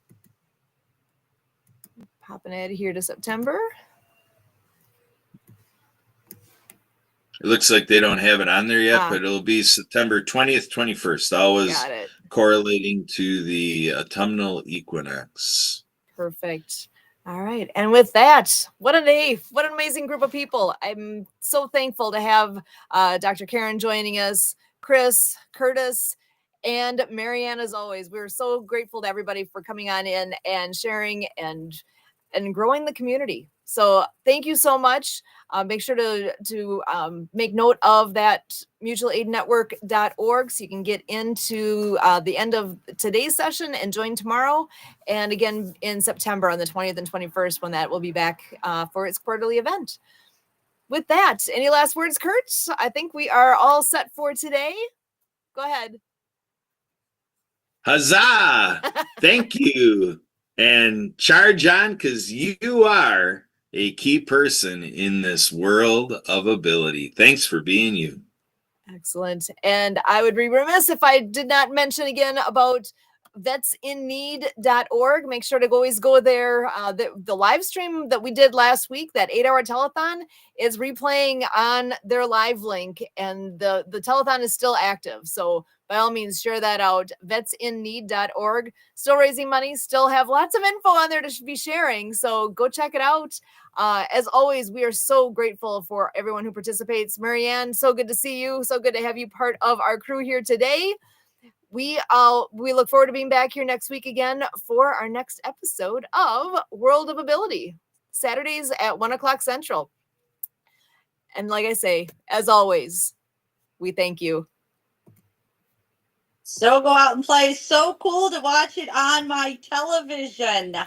Popping ahead here to September. It looks like they don't have it on there yet, but it'll be September 20th, 21st, always correlating to the autumnal equinox. Perfect. All right. And with that, what a day. What an amazing group of people. I'm so thankful to have Dr. Karen joining us, Chris, Curtis, and Marianne, as always. We're so grateful to everybody for coming on in and sharing and growing the community. So thank you so much. Make sure to make note of that mutualaidnetwork.org so you can get into the end of today's session and join tomorrow. And again, in September on the 20th and 21st, when that will be back for its quarterly event. With that, any last words, Kurt? I think we are all set for today. Go ahead. Huzzah! Thank you. And charge on, because you are a key person in this world of ability. Thanks for being you. Excellent. And I would be remiss if I did not mention again about vetsinneed.org. Make sure to always go there. The live stream that we did last week, that 8-hour telethon, is replaying on their live link, and the telethon is still active. So by all means, share that out. vetsinneed.org. Still raising money, still have lots of info on there to be sharing. So go check it out. As always, we are so grateful for everyone who participates. Marianne, so good to see you. So good to have you part of our crew here today. We look forward to being back here next week again for our next episode of World of Ability, Saturdays at 1 o'clock Central. And like I say, as always, we thank you. So go out and play. So cool to watch it on my television.